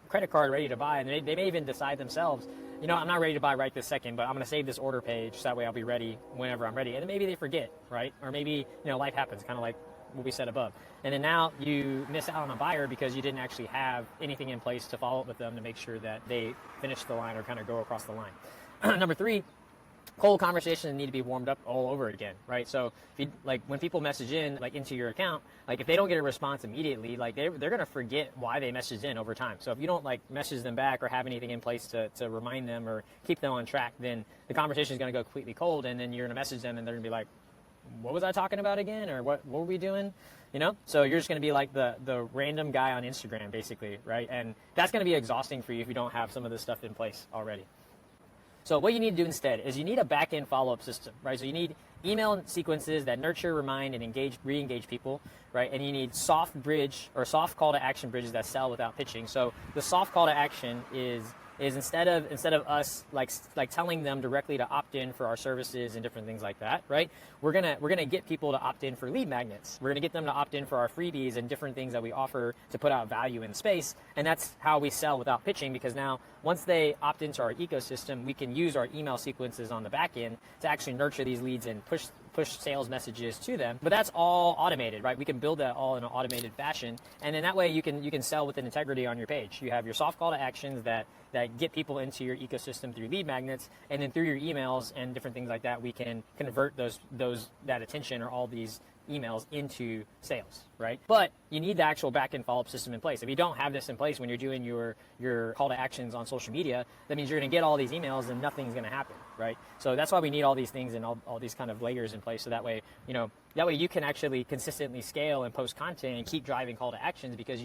credit card ready to buy, and they may even decide themselves, I'm not ready to buy right this second, but I'm going to save this order page so that way I'll be ready whenever I'm ready. And then maybe they forget, right? Or maybe, life happens, kind of like what we said above. And then now you miss out on a buyer because you didn't actually have anything in place to follow up with them to make sure that they finish the line or kind of go across the line. Number three, cold conversations need to be warmed up all over again, right? So if you, when people message in into your account, if they don't get a response immediately, they're going to forget why they messaged in over time. So if you don't message them back or have anything in place to remind them or keep them on track, then the conversation is going to go completely cold, and then you're going to message them and they're going to be like, what was I talking about again? Or what were we doing? So you're just going to be like the random guy on Instagram, basically, right? And that's going to be exhausting for you if you don't have some of this stuff in place already. So what you need to do instead is you need a back-end follow-up system, right? So you need email sequences that nurture, remind, and re-engage people, right? And you need soft bridge or soft call to action bridges that sell without pitching. So the soft call to action is instead of us telling them directly to opt in for our services and different things like that, right? We're gonna get people to opt in for lead magnets. We're gonna get them to opt in for our freebies and different things that we offer to put out value in space. And that's how we sell without pitching, because now once they opt into our ecosystem, we can use our email sequences on the back end to actually nurture these leads and push sales messages to them. But that's all automated, right? We can build that all in an automated fashion, and then that way you can sell with an integrity on your page. You have your soft call to actions that get people into your ecosystem through lead magnets, and then through your emails and different things like that, we can convert that attention or all these emails into sales, right? But you need the actual back-end follow-up system in place. If you don't have this in place when you're doing your call to actions on social media, that means you're going to get all these emails and nothing's going to happen, right? So that's why we need all these things and all these kind of layers in place, so that way, you can actually consistently scale and post content and keep driving call to actions, because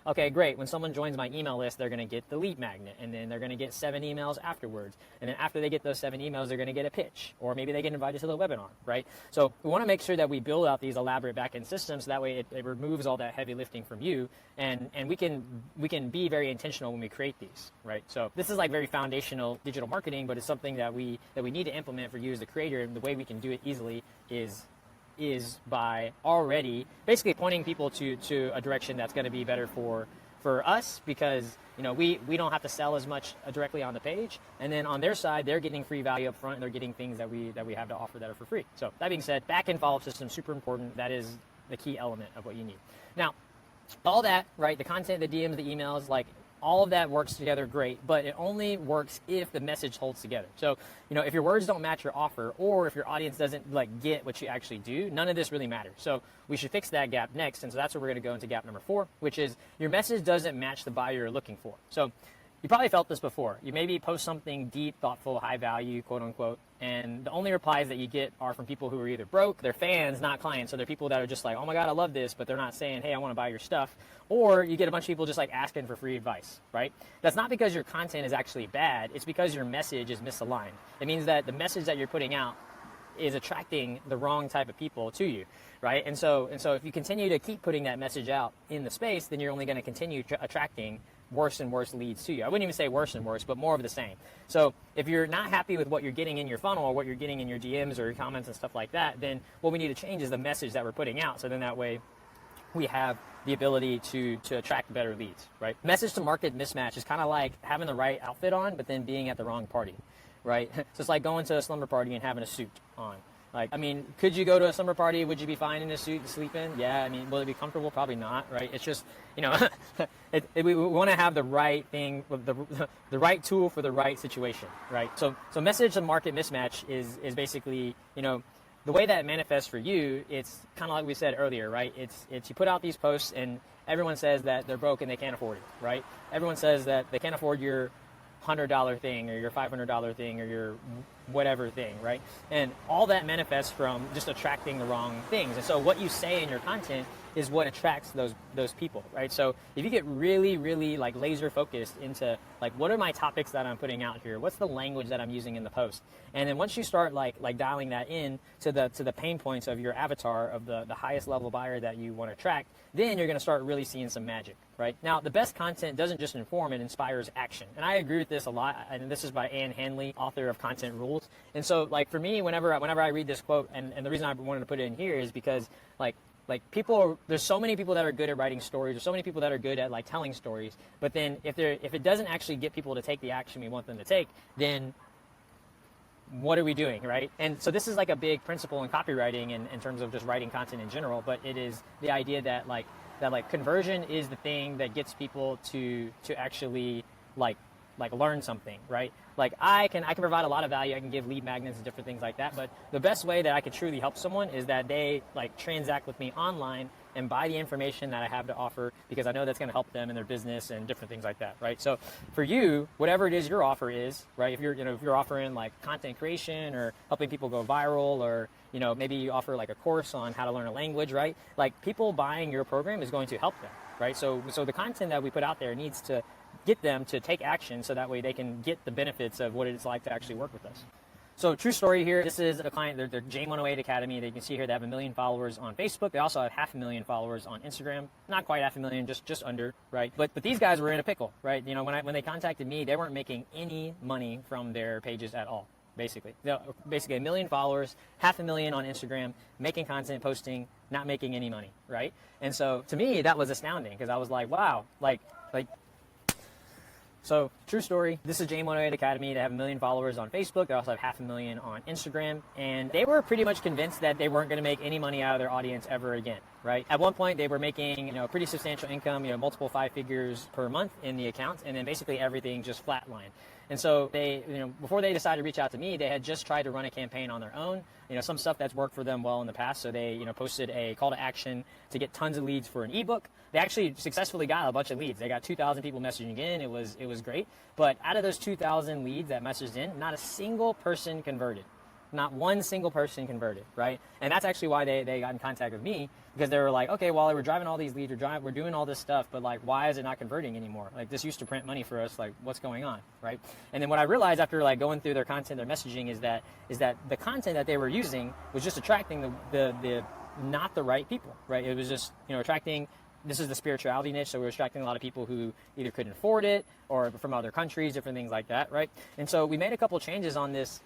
okay, great, when someone joins my email list, they're going to get the lead magnet, and then they're going to get 7 emails afterwards. And then after they get those 7 emails, they're going to get a pitch, or maybe they get invited to the webinar, right? So we want to make sure that we build out these elaborate back-end systems, so that way it removes all that heavy lifting from you, and we can be very intentional when we create these, right? So this is very foundational digital marketing, but it's something that we need to implement for you as the creator. And the way we can do it easily is by already basically pointing people to a direction that's going to be better for us, because we don't have to sell as much directly on the page, and then on their side they're getting free value up front, and they're getting things that we have to offer that are for free. So that being said, back-end follow-up system, super important. That is the key element of what you need. Now, all that, right, the content, the DMs, the emails, all of that works together great, but it only works if the message holds together. So, if your words don't match your offer, or if your audience doesn't get what you actually do, none of this really matters. So we should fix that gap next. And so that's where we're going to go into gap number 4, which is your message doesn't match the buyer you're looking for. So you probably felt this before. You maybe post something deep, thoughtful, high value, quote unquote, and the only replies that you get are from people who are either broke, they're fans, not clients. So they're people that are just oh my God, I love this, but they're not saying, hey, I want to buy your stuff. Or you get a bunch of people just asking for free advice, right? That's not because your content is actually bad. It's because your message is misaligned. It means that the message that you're putting out is attracting the wrong type of people to you, right? And so if you continue to keep putting that message out in the space, then you're only going to continue attracting worse and worse leads to you. I wouldn't even say worse and worse, but more of the same. So if you're not happy with what you're getting in your funnel, or what you're getting in your DMs or your comments and stuff like that, then what we need to change is the message that we're putting out. So then that way we have the ability to attract better leads, right? Message to market mismatch is kind of like having the right outfit on, but then being at the wrong party, right? So it's like going to a slumber party and having a suit on. Could you go to a slumber party? Would you be fine in a suit to sleep in? Yeah, will it be comfortable? Probably not, right? It's just, we want to have the right thing, the right tool for the right situation, right? So message to market mismatch is basically, the way that manifests for you, it's kind of like we said earlier, right? It's you put out these posts and everyone says that they're broke and they can't afford it, right? Everyone says that they can't afford your $100 thing or your $500 thing or your whatever thing, right? And all that manifests from just attracting the wrong things. And so what you say in your content is what attracts those people, right? So if you get really, really like laser focused into like, what are my topics that I'm putting out here? What's the language that I'm using in the post? And then once you start like dialing that in to the pain points of your avatar, of the highest level buyer that you want to attract, then you're going to start really seeing some magic, right? Now, the best content doesn't just inform, it inspires action. And I agree with this a lot. And this is by Ann Handley, author of Content Rules. And so like for me, whenever I read this quote, and the reason I wanted to put it in here is because like people, there's so many people that are good at writing stories. There's so many people that are good at like telling stories. But then if it doesn't actually get people to take the action we want them to take, then what are we doing, right? And so this is like a big principle in copywriting and in terms of just writing content in general. But it is the idea that conversion is the thing that gets people to actually like learn something, right? Like I can provide a lot of value. I can give lead magnets and different things like that. But the best way that I can truly help someone is that they like transact with me online and buy the information that I have to offer, because I know that's going to help them in their business and different things like that, right? So for you, whatever it is your offer is, right? If you're offering like content creation or helping people go viral, or maybe you offer like a course on how to learn a language, right? Like people buying your program is going to help them, right? So the content that we put out there needs to get them to take action, so that way they can get the benefits of what it's like to actually work with us. So true story here. This is a client. They're J108 Academy. They can see here they have 1 million followers on Facebook. They also have 500,000 followers on Instagram. Not quite 500,000, just under, right? But these guys were in a pickle, right? When they contacted me, they weren't making any money from their pages at all. Basically 1 million followers, 500,000 on Instagram, making content, posting, not making any money, right? And so to me, that was astounding, because I was like, wow, like. So, true story, this is J108 Academy. They have 1 million followers on Facebook. They also have 500,000 on Instagram. And they were pretty much convinced that they weren't going to make any money out of their audience ever again, right? At one point, they were making, a pretty substantial income, multiple 5 figures per month in the account. And then basically everything just flatlined. And so they, before they decided to reach out to me, they had just tried to run a campaign on their own. Some stuff that's worked for them well in the past. So they, posted a call to action to get tons of leads for an ebook. They actually successfully got a bunch of leads. They got 2,000 people messaging in. It was great. But out of those 2,000 leads that messaged in, not a single person converted. Not one single person converted, right? And that's actually why they got in contact with me, because they were like, okay, Wally, we're driving all these leads, we're doing all this stuff, but like, why is it not converting anymore? Like, this used to print money for us. Like, what's going on, right? And then what I realized after like going through their content, their messaging, is that the content that they were using was just attracting the not the right people, right? It was just attracting. This is the spirituality niche, so we're attracting a lot of people who either couldn't afford it or from other countries, different things like that, right? And so we made a couple changes on this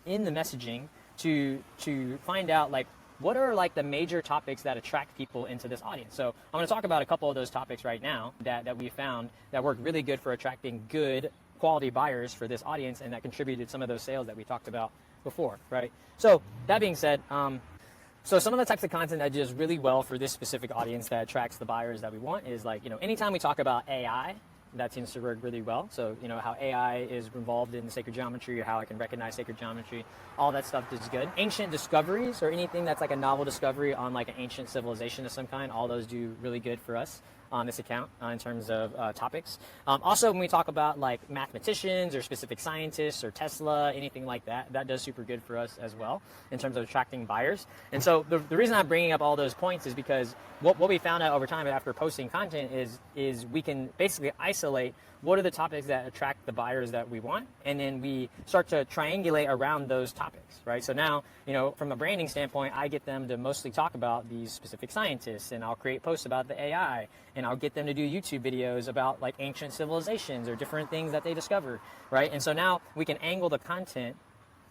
in the messaging to find out like what are like the major topics that attract people into this audience. So I'm going to talk about a couple of those topics right now that we found that work really good for attracting good quality buyers for this audience, and that contributed some of those sales that we talked about before, right? So that being said, so some of the types of content that does really well for this specific audience that attracts the buyers that we want is like, anytime we talk about AI, that seems to work really well. So, how AI is involved in sacred geometry, or how I can recognize sacred geometry, all that stuff is good. Ancient discoveries, or anything that's like a novel discovery on like an ancient civilization of some kind, all those do really good for us on this account in terms of topics. Also, when we talk about like mathematicians or specific scientists or Tesla, anything like that, that does super good for us as well in terms of attracting buyers. And so the reason I'm bringing up all those points is because what we found out over time after posting content is we can basically isolate what are the topics that attract the buyers that we want, and then we start to triangulate around those topics, right? So now, from a branding standpoint, I get them to mostly talk about these specific scientists, and I'll create posts about the AI, and I'll get them to do YouTube videos about like ancient civilizations or different things that they discovered, right? And so now we can angle the content,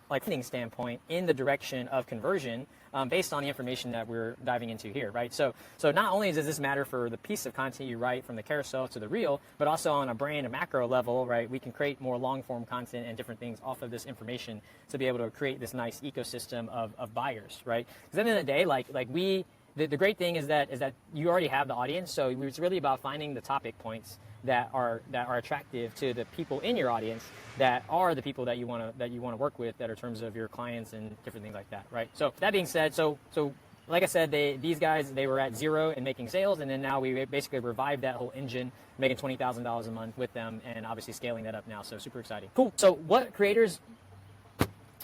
like branding standpoint, in the direction of conversion based on the information that we're diving into here, right? So not only does this matter for the piece of content you write from the carousel to the reel, but also on a brand and macro level, right? We can create more long-form content and different things off of this information to be able to create this nice ecosystem of buyers, right? Because at the end of the day, the great thing is that you already have the audience, so it's really about finding the topic points that are attractive to the people in your audience, that are the people that you want to work with, that are in terms of your clients and different things like that, right? So that being said, so like I said, these guys, they were at zero and making sales, and then now we basically revived that whole engine, making $20,000 a month with them, and obviously scaling that up now. So super exciting. Cool.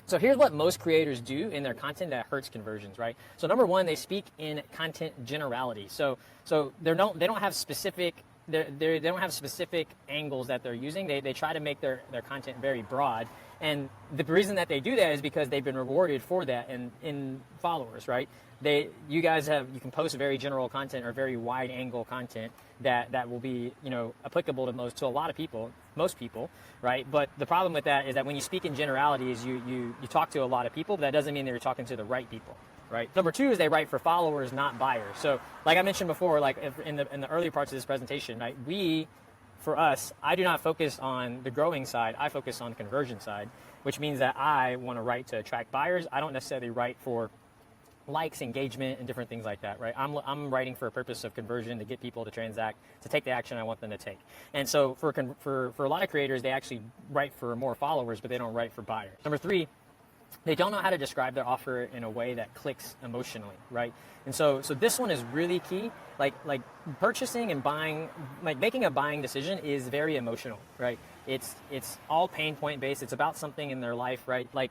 So here's what most creators do in their content that hurts conversions, right? So number one, they speak in content generality. So they don't have specific angles that they're using. They try to make their content very broad. And the reason that they do that is because they've been rewarded for that in followers, right? You can post very general content or very wide angle content that will be, applicable to a lot of people, most people, right? But the problem with that is that when you speak in generalities, you talk to a lot of people, but that doesn't mean that you're talking to the right people, right? Number two is they write for followers, not buyers. So like I mentioned before, like in the early parts of this presentation, right? For us, I do not focus on the growing side. I focus on the conversion side, which means that I want to write to attract buyers. I don't necessarily write for likes, engagement, and different things like that, right? I'm writing for a purpose of conversion, to get people to transact, to take the action I want them to take. And so for a lot of creators, they actually write for more followers, but they don't write for buyers. Number three, they don't know how to describe their offer in a way that clicks emotionally, right? And so this one is really key. Like purchasing and buying, like making a buying decision is very emotional, right? It's all pain point based. It's about something in their life, right? Like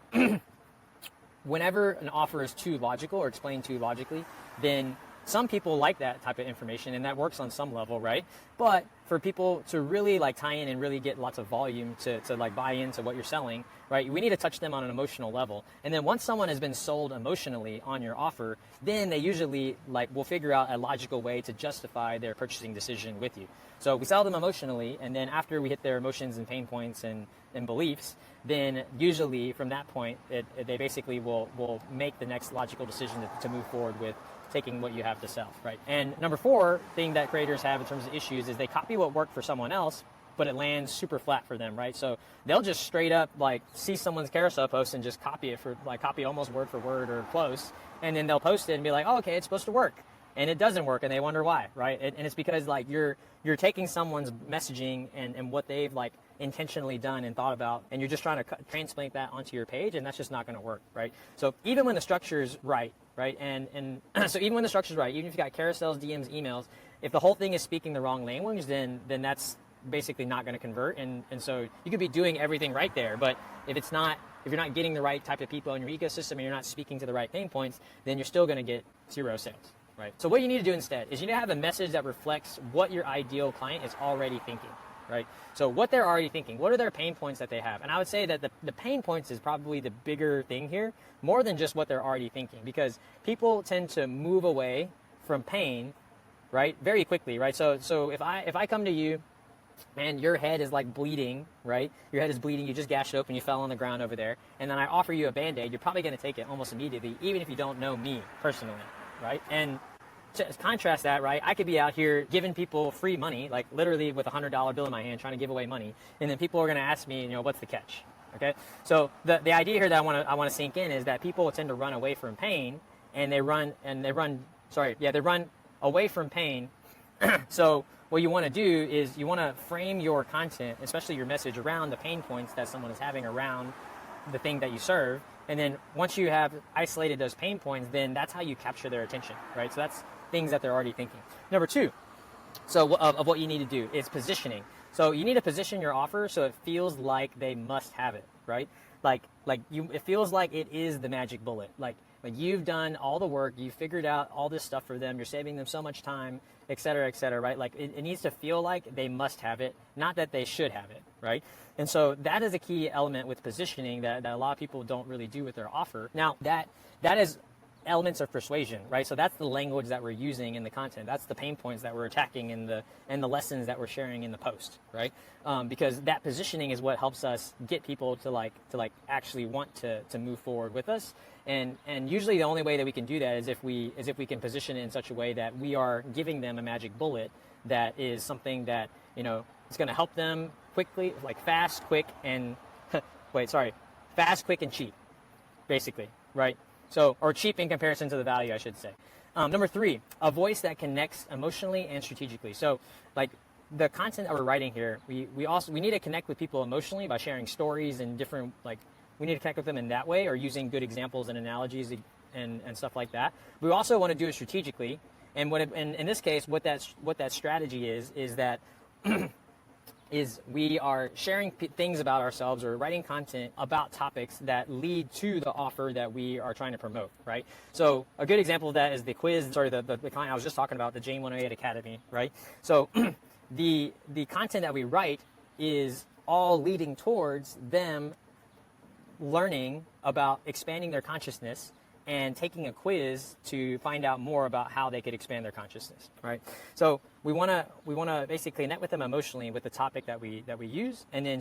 whenever an offer is too logical or explained too logically, then some people like that type of information, and that works on some level, right? But for people to really like tie in and really get lots of volume to like buy into what you're selling, right? We need to touch them on an emotional level. And then once someone has been sold emotionally on your offer, then they usually will figure out a logical way to justify their purchasing decision with you. So we sell them emotionally, and then after we hit their emotions and pain points and beliefs, then usually from that point, they basically will make the next logical decision to move forward with taking what you have to sell, right? And number four thing that creators have in terms of issues is they copy what worked for someone else, but it lands super flat for them, right? So they'll just straight up see someone's carousel post and just copy it copy almost word for word or close, and then they'll post it and be like, oh, okay, it's supposed to work. And it doesn't work, and they wonder why, right? And it's because you're taking someone's messaging and what they've intentionally done and thought about, and you're just trying to transplant that onto your page, and that's just not going to work, right? So even when the structure's right, and so even when the structure's right, even if you got carousels, DMs, emails, if the whole thing is speaking the wrong language, then that's basically not going to convert, and so you could be doing everything right there, but if you're not getting the right type of people in your ecosystem and you're not speaking to the right pain points, then you're still going to get zero sales. Right. So what you need to do instead is you need to have a message that reflects what your ideal client is already thinking, right? So what they're already thinking, what are their pain points that they have? And I would say that the pain points is probably the bigger thing here, more than just what they're already thinking, because people tend to move away from pain, right, very quickly, right? So if I come to you and your head is bleeding, right? Your head is bleeding, you just gashed open, you fell on the ground over there, and then I offer you a Band-Aid, you're probably going to take it almost immediately, even if you don't know me personally. Right? And to contrast that, right, I could be out here giving people free money, literally with a $100 bill in my hand, trying to give away money, and then people are going to ask me, what's the catch? Okay, so the idea here that I want to sink in is that people tend to run away from pain, and they run away from pain. So what you want to do is you want to frame your content, especially your message, around the pain points that someone is having around the thing that you serve. And then once you have isolated those pain points, then that's how you capture their attention, right? So that's things that they're already thinking. Number two, of what you need to do is positioning. So you need to position your offer so it feels like they must have it, right? It feels like it is the magic bullet. Like you've done all the work, you've figured out all this stuff for them, you're saving them so much time, et cetera, right? It needs to feel like they must have it, not that they should have it, right? And so that is a key element with positioning that a lot of people don't really do with their offer. Now, that is elements of persuasion, right? So that's the language that we're using in the content. That's the pain points that we're attacking in the lessons that we're sharing in the post, right? Because that positioning is what helps us get people to actually want to move forward with us. And usually the only way that we can do that is if we can position it in such a way that we are giving them a magic bullet that is something that is going to help them quickly, fast, quick, and fast, quick, and cheap, basically, right? So, or cheap in comparison to the value, I should say. Number three, a voice that connects emotionally and strategically. So like the content that we're writing here, we need to connect with people emotionally by sharing stories and different, like, we need to connect with them in that way, or using good examples and analogies and stuff like that. We also want to do it strategically. And in this case, what that strategy is that is we are sharing things about ourselves or writing content about topics that lead to the offer that we are trying to promote, right? So a good example of that is the client I was just talking about, the Jane 108 Academy, right? So the content that we write is all leading towards them learning about expanding their consciousness and taking a quiz to find out more about how they could expand their consciousness, right? So we want to basically connect with them emotionally with the topic that we use, and then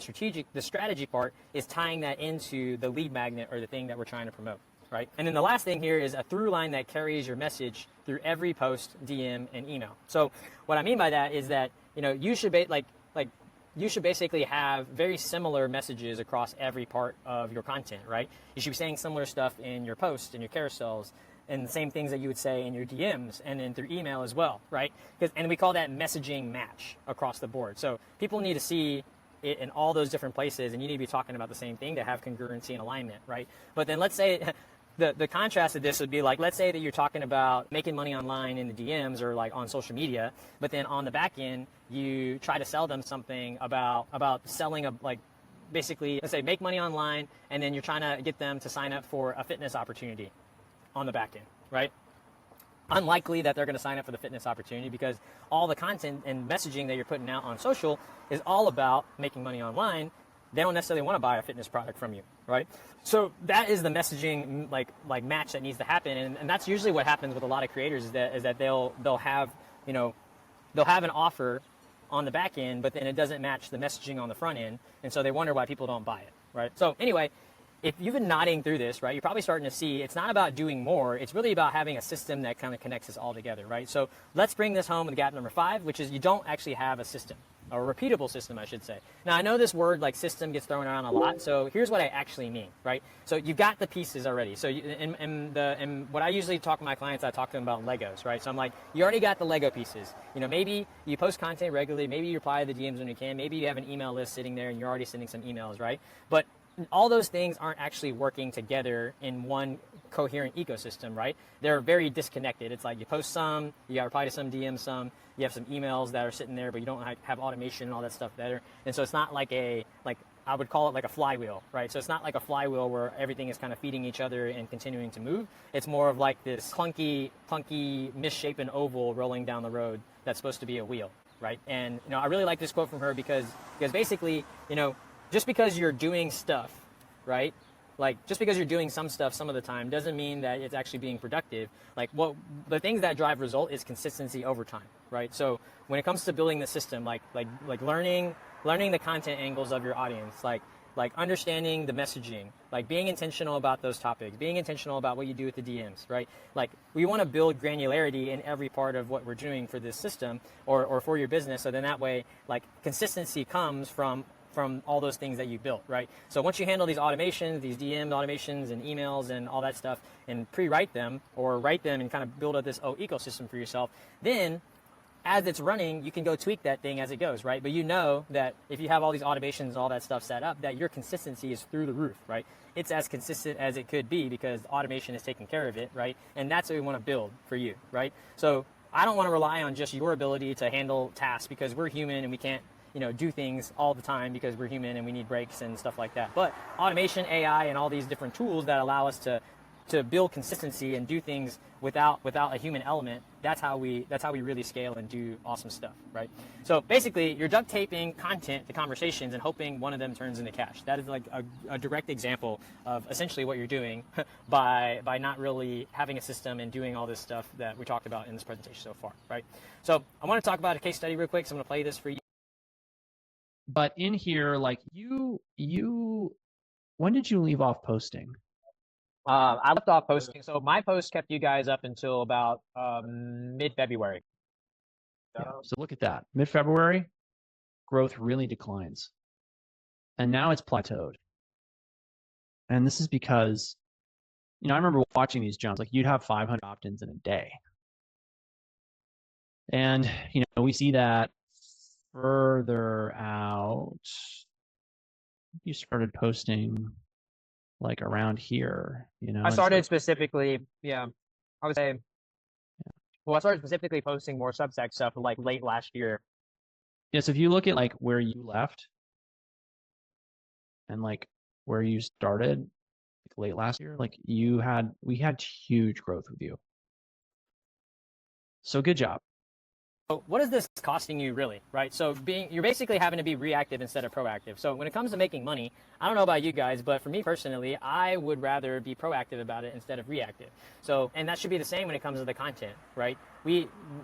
the strategy part is tying that into the lead magnet or the thing that we're trying to promote, right? And then the last thing here is a through line that carries your message through every post, DM, and email. So what I mean by that is that, you should you should basically have very similar messages across every part of your content, right? You should be saying similar stuff in your posts and your carousels, and the same things that you would say in your DMs and then through email as well, right? And we call that messaging match across the board. So people need to see it in all those different places, and you need to be talking about the same thing to have congruency and alignment, right? But then let's say the contrast of this would be like, let's say that you're talking about making money online in the DMs or like on social media, but then on the back end, you try to sell them something about selling basically, let's say make money online, and then you're trying to get them to sign up for a fitness opportunity on the back end, right? Unlikely that they're going to sign up for the fitness opportunity, because all the content and messaging that you're putting out on social is all about making money online. They don't necessarily want to buy a fitness product from you, right? So that is the messaging like match that needs to happen, and that's usually what happens with a lot of creators is that they'll have they'll have an offer on the back end, but then it doesn't match the messaging on the front end, and so they wonder why people don't buy it, right? So anyway, if you've been nodding through this, right, you're probably starting to see it's not about doing more. It's really about having a system that kind of connects us all together, right? So let's bring this home with gap number 5, which is you don't actually have a system, or a repeatable system, I should say. Now, I know this word like system gets thrown around a lot, so here's what I actually mean, right? So you've got the pieces already. So and what I usually talk to my clients, I talk to them about Legos, right? So I'm like, you already got the Lego pieces. Maybe you post content regularly, maybe you reply to the DMs when you can, maybe you have an email list sitting there and you're already sending some emails, right? But all those things aren't actually working together in one coherent ecosystem, right? They're very disconnected. It's like you post some, you got to reply to some DMs, some, you have some emails that are sitting there, but you don't have automation and all that stuff there. And so it's not like I would call it like a flywheel, right? So it's not like a flywheel where everything is kind of feeding each other and continuing to move. It's more of like this clunky, misshapen oval rolling down the road that's supposed to be a wheel, right? And, I really like this quote from her because basically, just because you're doing stuff, right? Like, just because you're doing some stuff some of the time doesn't mean that it's actually being productive. Like, the things that drive result is consistency over time, right? So when it comes to building the system, like learning the content angles of your audience, like understanding the messaging, like being intentional about those topics, being intentional about what you do with the DMs, right? Like, we want to build granularity in every part of what we're doing for this system or for your business. So then that way, like, consistency comes from all those things that you built, right? So once you handle these automations, these DM automations and emails and all that stuff, and pre-write them or write them and kind of build up this ecosystem for yourself, then as it's running, you can go tweak that thing as it goes, right? But you know that if you have all these automations and all that stuff set up, that your consistency is through the roof, right? It's as consistent as it could be because automation is taking care of it, right? And that's what we want to build for you, right? So I don't want to rely on just your ability to handle tasks because we're human and we can't do things all the time because we're human and we need breaks and stuff like that. But automation, AI, and all these different tools that allow us to build consistency and do things without a human element, that's how we really scale and do awesome stuff, right? So basically, you're duct taping content to conversations and hoping one of them turns into cash. That is like a direct example of essentially what you're doing by not really having a system and doing all this stuff that we talked about in this presentation so far, right? So I want to talk about a case study real quick. So I'm going to play this for you. But in here, like you, when did you leave off posting? I left off posting. So my post kept you guys up until about mid-February. Yeah, so look at that. Mid-February, growth really declines. And now it's plateaued. And this is because, I remember watching these jumps, like you'd have 500 opt-ins in a day. And, we see that further out. You started posting like around here, I and so started specifically, yeah, I would say, well, I started specifically posting more Substack stuff like late last year. yeah, so if you look at like where you left and like where you started like late last year, like we had huge growth with you. So good job. So what is this costing you really, right? So you're basically having to be reactive instead of proactive. So when it comes to making money, I don't know about you guys, but for me personally, I would rather be proactive about it instead of reactive. So, and that should be the same when it comes to the content, right?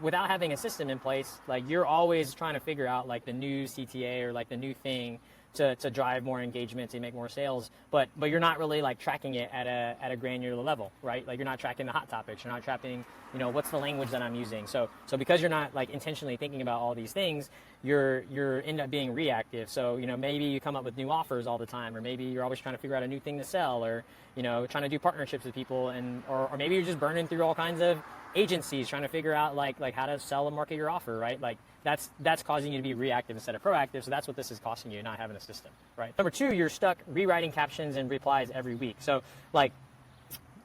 Without having a system in place, like you're always trying to figure out like the new CTA or like the new thing to drive more engagement, to make more sales, but you're not really like tracking it at a granular level, right? Like you're not tracking the hot topics, you're not tracking, what's the language that I'm using. So because you're not like intentionally thinking about all these things, you're end up being reactive. So maybe you come up with new offers all the time, or maybe you're always trying to figure out a new thing to sell, or trying to do partnerships with people, and or maybe you're just burning through all kinds of agencies trying to figure out like how to sell and market your offer, right? Like that's causing you to be reactive instead of proactive. So that's what this is costing you, not having a system, right? Number two, you're stuck rewriting captions and replies every week. So like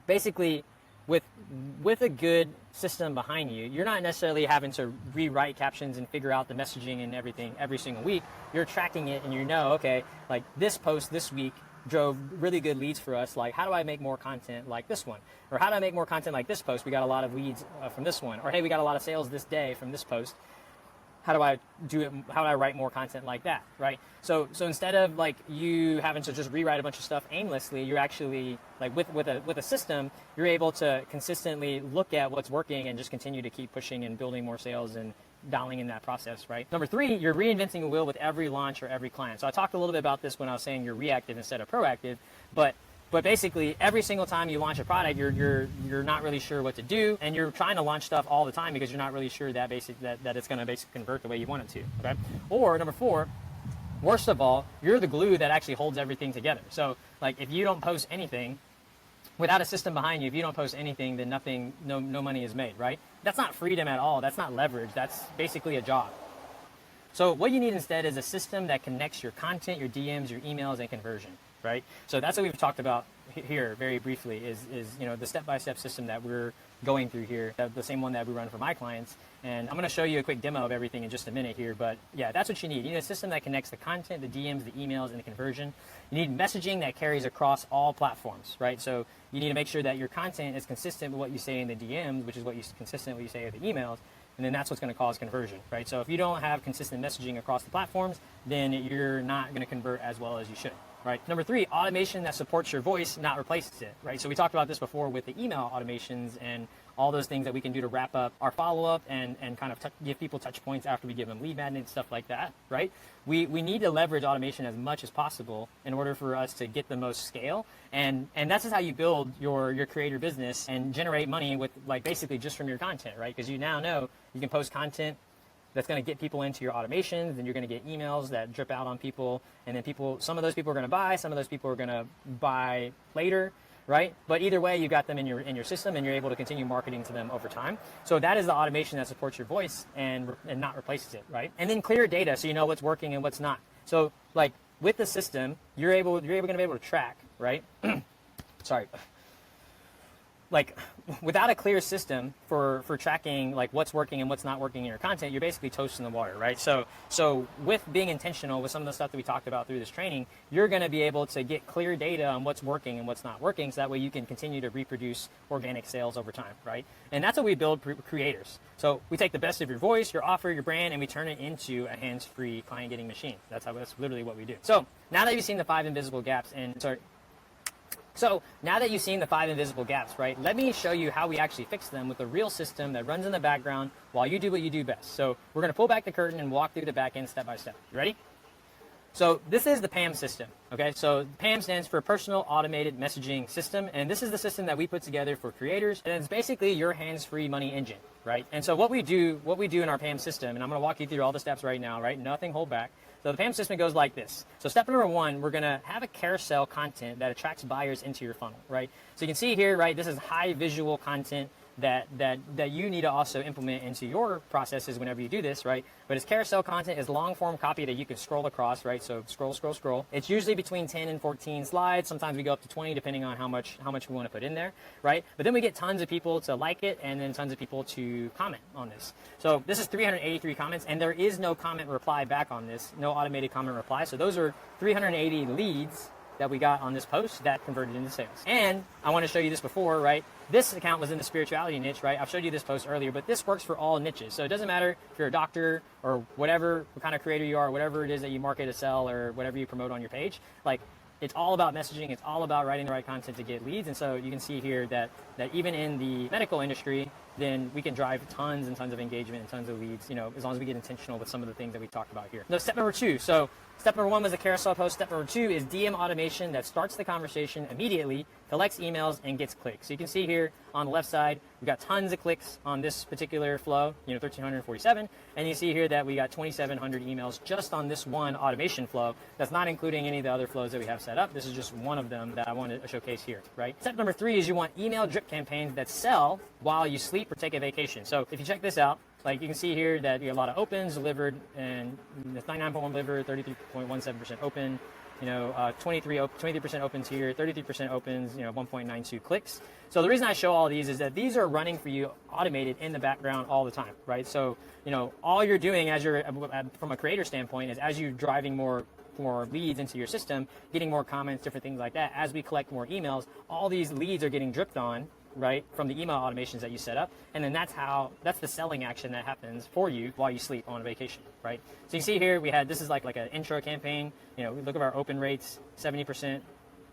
basically with a good system behind you, you're not necessarily having to rewrite captions and figure out the messaging and everything every single week. You're tracking it and okay, like this post this week drove really good leads for us. Like, how do I make more content like this one? Or how do I make more content like this post? We got a lot of leads from this one. Or hey, we got a lot of sales this day from this post. How do I do it? How do I write more content like that, right? So instead of like you having to just rewrite a bunch of stuff aimlessly, you're actually like with a system, you're able to consistently look at what's working and just continue to keep pushing and building more sales and dialing in that process, right? Number three, you're reinventing the wheel with every launch or every client. So I talked a little bit about this when I was saying you're reactive instead of proactive, but basically every single time you launch a product, you're not really sure what to do, and you're trying to launch stuff all the time because you're not really sure that it's going to basically convert the way you want it to. Okay. Or number four, worst of all, you're the glue that actually holds everything together. So like if you don't post anything, without a system behind you, if you don't post anything, then no money is made, right? That's not freedom at all. That's not leverage. That's basically a job. So what you need instead is a system that connects your content, your DMs, your emails, and conversion, right? So that's what we've talked about here very briefly is the step-by-step system that we're going through here, the same one that we run for my clients. And I'm going to show you a quick demo of everything in just a minute here, but yeah, that's what you need. You need a system that connects the content, the DMs, the emails, and the conversion. You need messaging that carries across all platforms, right? So you need to make sure that your content is consistent with what you say in the DMs, which is consistent with what you say in the emails, and then that's what's going to cause conversion, right? So if you don't have consistent messaging across the platforms, then you're not going to convert as well as you should, right? Number three, automation that supports your voice, not replaces it, right? So we talked about this before with the email automations and all those things that we can do to wrap up our follow-up and kind of give people touch points after we give them lead magnet, stuff like that, right? We need to leverage automation as much as possible in order for us to get the most scale. And that's just how you build your creator business and generate money with like basically just from your content, right? Because you now know you can post content that's going to get people into your automations, and you're going to get emails that drip out on people, and then some of those people are going to buy, some of those people are going to buy later, right? But either way, you got them in your system, and you're able to continue marketing to them over time. So that is the automation that supports your voice and not replaces it, right? And then clear data so you know what's working and what's not. So like with the system, you're going to be able to track, right? Sorry. Like without a clear system for tracking like what's working and what's not working in your content, you're basically toasting the water, right? So with being intentional with some of the stuff that we talked about through this training, you're going to be able to get clear data on what's working and what's not working, so that way you can continue to reproduce organic sales over time, right? And that's what we build creators. So we take the best of your voice, your offer, your brand, and we turn it into a hands-free client-getting machine. That's literally what we do. So now that you've seen the 5 invisible gaps So now that you've seen the 5 invisible gaps, right, let me show you how we actually fix them with a real system that runs in the background while you do what you do best. So we're going to pull back the curtain and walk through the back end step by step. You ready? So this is the PAM system, okay? So PAM stands for Personal Automated Messaging System, and this is the system that we put together for creators, and it's basically your hands-free money engine, right? And so what we do in our PAM system, and I'm going to walk you through all the steps right now, right? Nothing hold back. So the PAM system goes like this. So step number 1, we're going to have a carousel content that attracts buyers into your funnel, right? So you can see here, right, this is high visual content that you need to also implement into your processes whenever you do this, right? But it's carousel content is long form copy that you can scroll across, right? So scroll. It's usually between 10 and 14 slides. Sometimes we go up to 20 depending on how much we want to put in there, right? But then we get tons of people to like it and then tons of people to comment on this. So this is 383 comments, and there is no comment reply back on this, no automated comment reply. So those are 380 leads that we got on this post that converted into sales. And I want to show you this before, right? This account was in the spirituality niche, right? I've showed you this post earlier, but this works for all niches. So it doesn't matter if you're a doctor or whatever, what kind of creator you are, whatever it is that you market or sell or whatever you promote on your page. Like, it's all about messaging. It's all about writing the right content to get leads. And so you can see here that even in the medical industry, then we can drive tons and tons of engagement and tons of leads, you know, as long as we get intentional with some of the things that we talked about here. Now, step number 2. So step number 1 was a carousel post. Step number 2 is DM automation that starts the conversation immediately, collects emails, and gets clicks. So you can see here on the left side, we got tons of clicks on this particular flow, you know, 1,347. And you see here that we got 2,700 emails just on this one automation flow. That's not including any of the other flows that we have set up. This is just one of them that I want to showcase here, right? Step number 3 is you want email drip campaigns that sell while you sleep or take a vacation. So if you check this out, like you can see here that you have a lot of opens delivered, and it's 99.1 delivered, 33.17% open, you know, 23% opens here, 33% opens, you know, 1.92 clicks. So the reason I show all these is that these are running for you automated in the background all the time, right? So, you know, all you're doing as you're, from a creator standpoint, is as you're driving more leads into your system, getting more comments, different things like that. As we collect more emails, all these leads are getting dripped on, right, from the email automations that you set up. And then that's the selling action that happens for you while you sleep on vacation, right? So you see here, this is like an intro campaign. You know, we look at our open rates, 70%,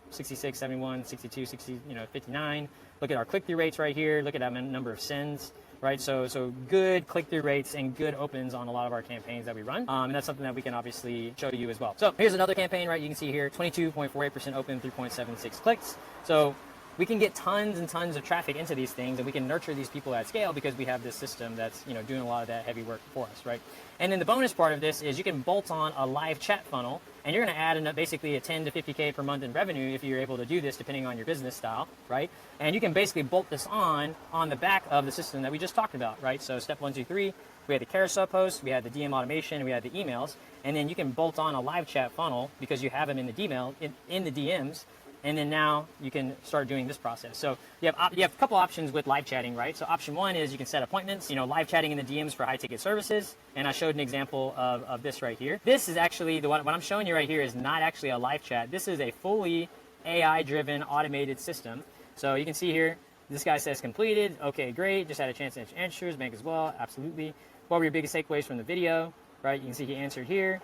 66, 71, 62, 60, you know, 59. Look at our click-through rates right here. Look at that number of sends, right? So good click-through rates and good opens on a lot of our campaigns that we run. And that's something that we can obviously show you as well. So here's another campaign, right? You can see here, 22.48% open, 3.76 clicks. So we can get tons and tons of traffic into these things, and we can nurture these people at scale because we have this system that's, you know, doing a lot of that heavy work for us, right? And then the bonus part of this is you can bolt on a live chat funnel, and you're going to add basically a 10 to 50K per month in revenue if you're able to do this, depending on your business style, right? And you can basically bolt this on the back of the system that we just talked about, right? So step 1, 2, 3, we had the carousel post, we had the DM automation, we had the emails, and then you can bolt on a live chat funnel because you have them in the in the DMs. And then now you can start doing this process. So you have a couple options with live chatting, right? So option 1 is you can set appointments, you know, live chatting in the DMs for high ticket services. And I showed an example of this right here. This is actually, what I'm showing you right here is not actually a live chat. This is a fully AI driven automated system. So you can see here, this guy says completed. Okay, great. Just had a chance to answer answers. Bank as well. Absolutely. What were your biggest takeaways from the video, right? You can see he answered here.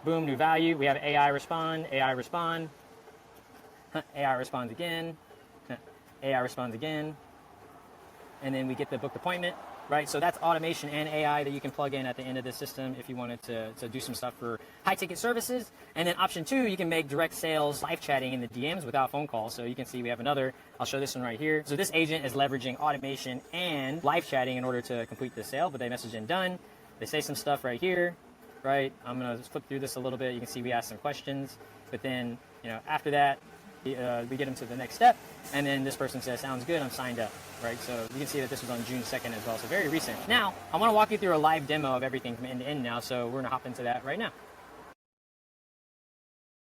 Boom, new value. We have AI respond, AI responds again, AI responds again, and then we get the booked appointment, right? So that's automation and AI that you can plug in at the end of the system if you wanted to do some stuff for high ticket services. And then option 2, you can make direct sales live chatting in the DMs without phone calls. So you can see we have another, I'll show this one right here. So this agent is leveraging automation and live chatting in order to complete the sale, but they message in done. They say some stuff right here, right? I'm gonna just flip through this a little bit. You can see we ask some questions, but then, you know, after that, we get them to the next step, and then this person says, sounds good, I'm signed up, right? So you can see that this was on June 2nd as well, so very recent. Now, I want to walk you through a live demo of everything from end to end now, so we're going to hop into that right now.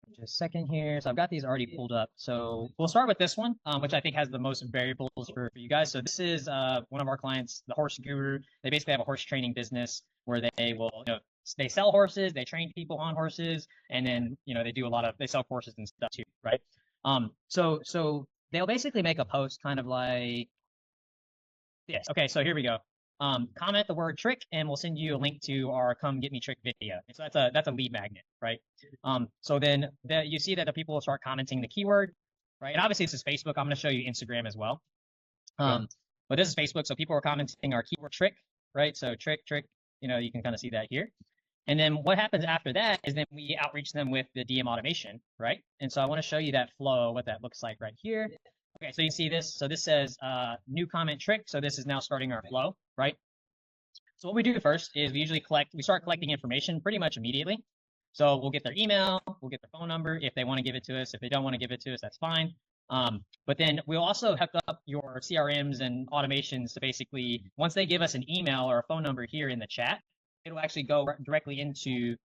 Just a second here. So I've got these already pulled up. So we'll start with this one, which I think has the most variables for you guys. So this is one of our clients, the Horse Guru. They basically have a horse training business where they will, you know, they sell horses, they train people on horses, and then, you know, they sell courses and stuff too, right? So they'll basically make a post kind of like this. Okay, so here we go. Comment the word trick, and we'll send you a link to our come get me trick video. And so that's a lead magnet, right? So then you see that the people will start commenting the keyword, right? And obviously this is Facebook. I'm going to show you Instagram as well. But this is Facebook, so people are commenting our keyword trick, right? So trick, you know, you can kind of see that here. And then what happens after that is then we outreach them with the DM automation, right? And so I want to show you that flow, what that looks like right here. Okay, so you see this. So this says new comment trick. So this is now starting our flow, right? So what we do first is we start collecting information pretty much immediately. So we'll get their email, we'll get their phone number if they want to give it to us. If they don't want to give it to us, that's fine. But then we'll also hook up your CRMs and automations to basically, once they give us an email or a phone number here in the chat, it'll actually go directly into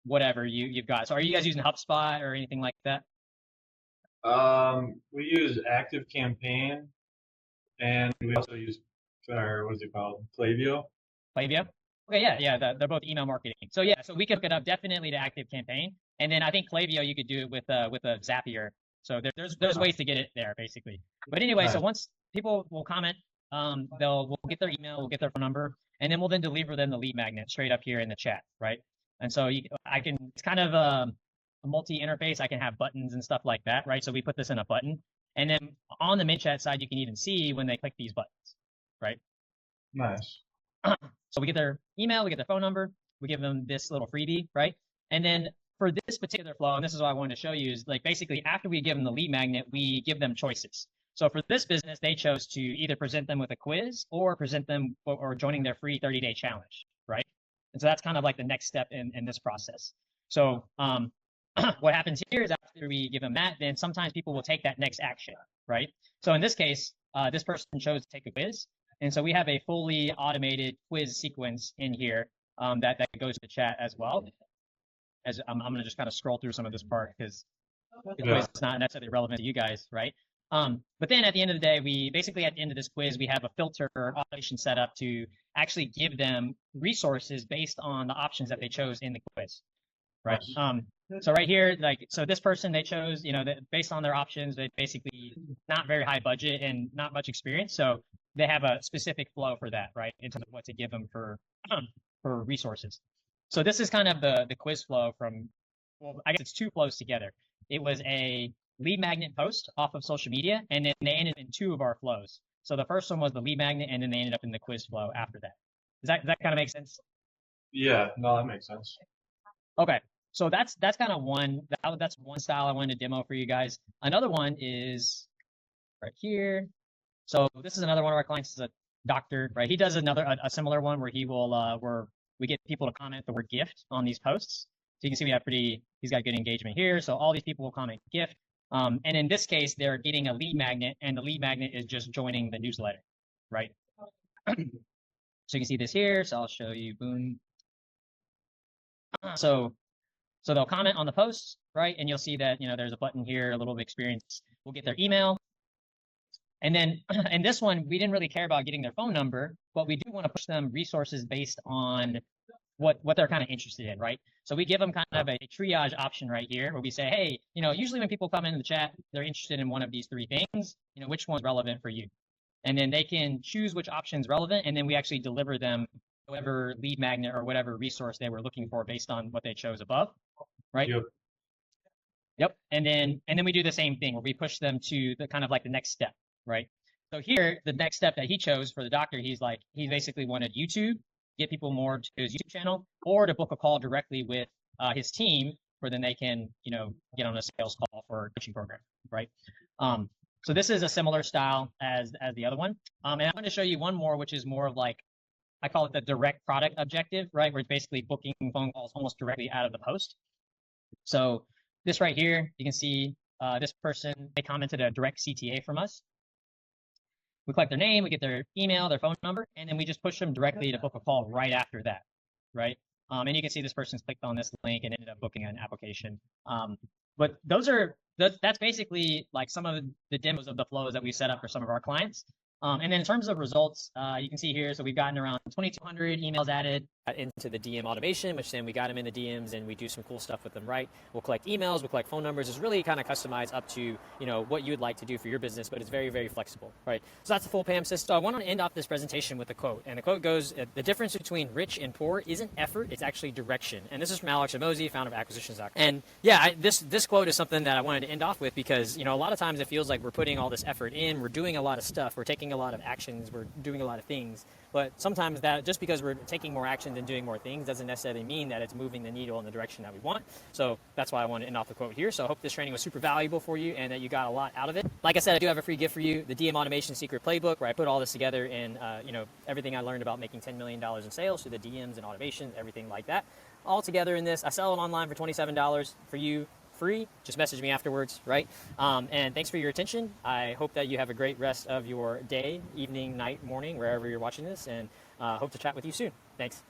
whatever you've got. So are you guys using HubSpot or anything like that? We use Active Campaign, and we also use, what's it called? Klaviyo. Klaviyo? Okay, yeah, they're both email marketing. So yeah, so we could hook it up definitely to Active Campaign, and then I think Klaviyo you could do it with a Zapier. So there's ways to get it there basically. But anyway, so once people will comment, we'll get their email, we'll get their phone number, and then we'll then deliver them the lead magnet straight up here in the chat, right? And so it's kind of a multi-interface. I can have buttons and stuff like that, right? So we put this in a button, and then on the mid chat side, you can even see when they click these buttons, right? Nice. So we get their email, we get their phone number, we give them this little freebie, right? And then for this particular flow, and this is what I wanted to show you, is like basically after we give them the lead magnet, we give them choices. So for this business, they chose to either present them with a quiz or present them or joining their free 30-day challenge, right? And so that's kind of like the next step in this process. So what happens here is after we give them that, then sometimes people will take that next action, right? So in this case, this person chose to take a quiz. And so we have a fully automated quiz sequence in here that goes to the chat as well. As I'm going to just kind of scroll through some of this part because the quiz is not necessarily relevant to you guys, right? But then at the end of the day, we basically at the end of this quiz, we have a filter automation set up to actually give them resources based on the options that they chose in the quiz, right? So right here, so this person, they chose, based on their options, they basically not very high budget and not much experience. So they have a specific flow for that, right? In terms of what to give them for resources. So this is kind of the quiz flow well, I guess it's two flows together. It was a lead magnet post off of social media, and then they ended in two of our flows. So the first one was the lead magnet, and then they ended up in the quiz flow after that. Does that kind of make sense? Yeah, no, that makes sense. Okay. So that's kind of that's one style I wanted to demo for you guys. Another one is right here. So this is another one of our clients, is a doctor, right? He does a similar one where he will where we get people to comment the word gift on these posts. So you can see he's got good engagement here. So all these people will comment gift. And in this case, they're getting a lead magnet, and the lead magnet is just joining the newsletter, right? So you can see this here. So I'll show you, boom. So they'll comment on the posts, right? And you'll see that, there's a button here, a little bit of experience. We'll get their email. And then in this one, we didn't really care about getting their phone number, but we do want to push them resources based on what they're kind of interested in, right? So we give them kind of a triage option right here where we say, hey, usually when people come into the chat, they're interested in one of these three things, which one's relevant for you? And then they can choose which option's relevant, and then we actually deliver them whatever lead magnet or whatever resource they were looking for based on what they chose above, right? Yep. And then we do the same thing where we push them to the kind of like the next step, right? So here, the next step that he chose for the doctor, he basically wanted YouTube, get people more to his YouTube channel, or to book a call directly with his team where then they can, get on a sales call for a coaching program, right? So this is a similar style as the other one. And I'm going to show you one more, which is more of like, I call it the direct product objective, right? Where it's basically booking phone calls almost directly out of the post. So this right here, you can see this person, they commented a direct CTA from us. We collect their name, we get their email, their phone number, and then we just push them directly to book a call right after that, right? And you can see this person's clicked on this link and ended up booking an application. But that's basically like some of the demos of the flows that we set up for some of our clients. And then in terms of results, you can see here, so we've gotten around 2,200 emails added into the DM automation, which then we got them in the DMs and we do some cool stuff with them, right? We'll collect emails, we'll collect phone numbers. It's really kind of customized up to, what you would like to do for your business, but it's very, very flexible, right? So that's the full PAM system. So I want to end off this presentation with a quote. And the quote goes, the difference between rich and poor isn't effort, it's actually direction. And this is from Alex Ramosi, founder of Acquisitions.com. And yeah, this quote is something that I wanted to end off with because, a lot of times it feels like we're putting all this effort in, we're doing a lot of stuff, we're taking a lot of actions, we're doing a lot of things. But sometimes that just because we're taking more actions and doing more things doesn't necessarily mean that it's moving the needle in the direction that we want. So that's why I want to end off the quote here. So I hope this training was super valuable for you and that you got a lot out of it. Like I said, I do have a free gift for you, the DM Automation Secret Playbook, where I put all this together and, everything I learned about making $10 million in sales through the DMs and automation, everything like that, all together in this. I sell it online for $27 for you. free. Just message me afterwards, right? And thanks for your attention. I hope that you have a great rest of your day, evening, night, morning, wherever you're watching this, and hope to chat with you soon. Thanks.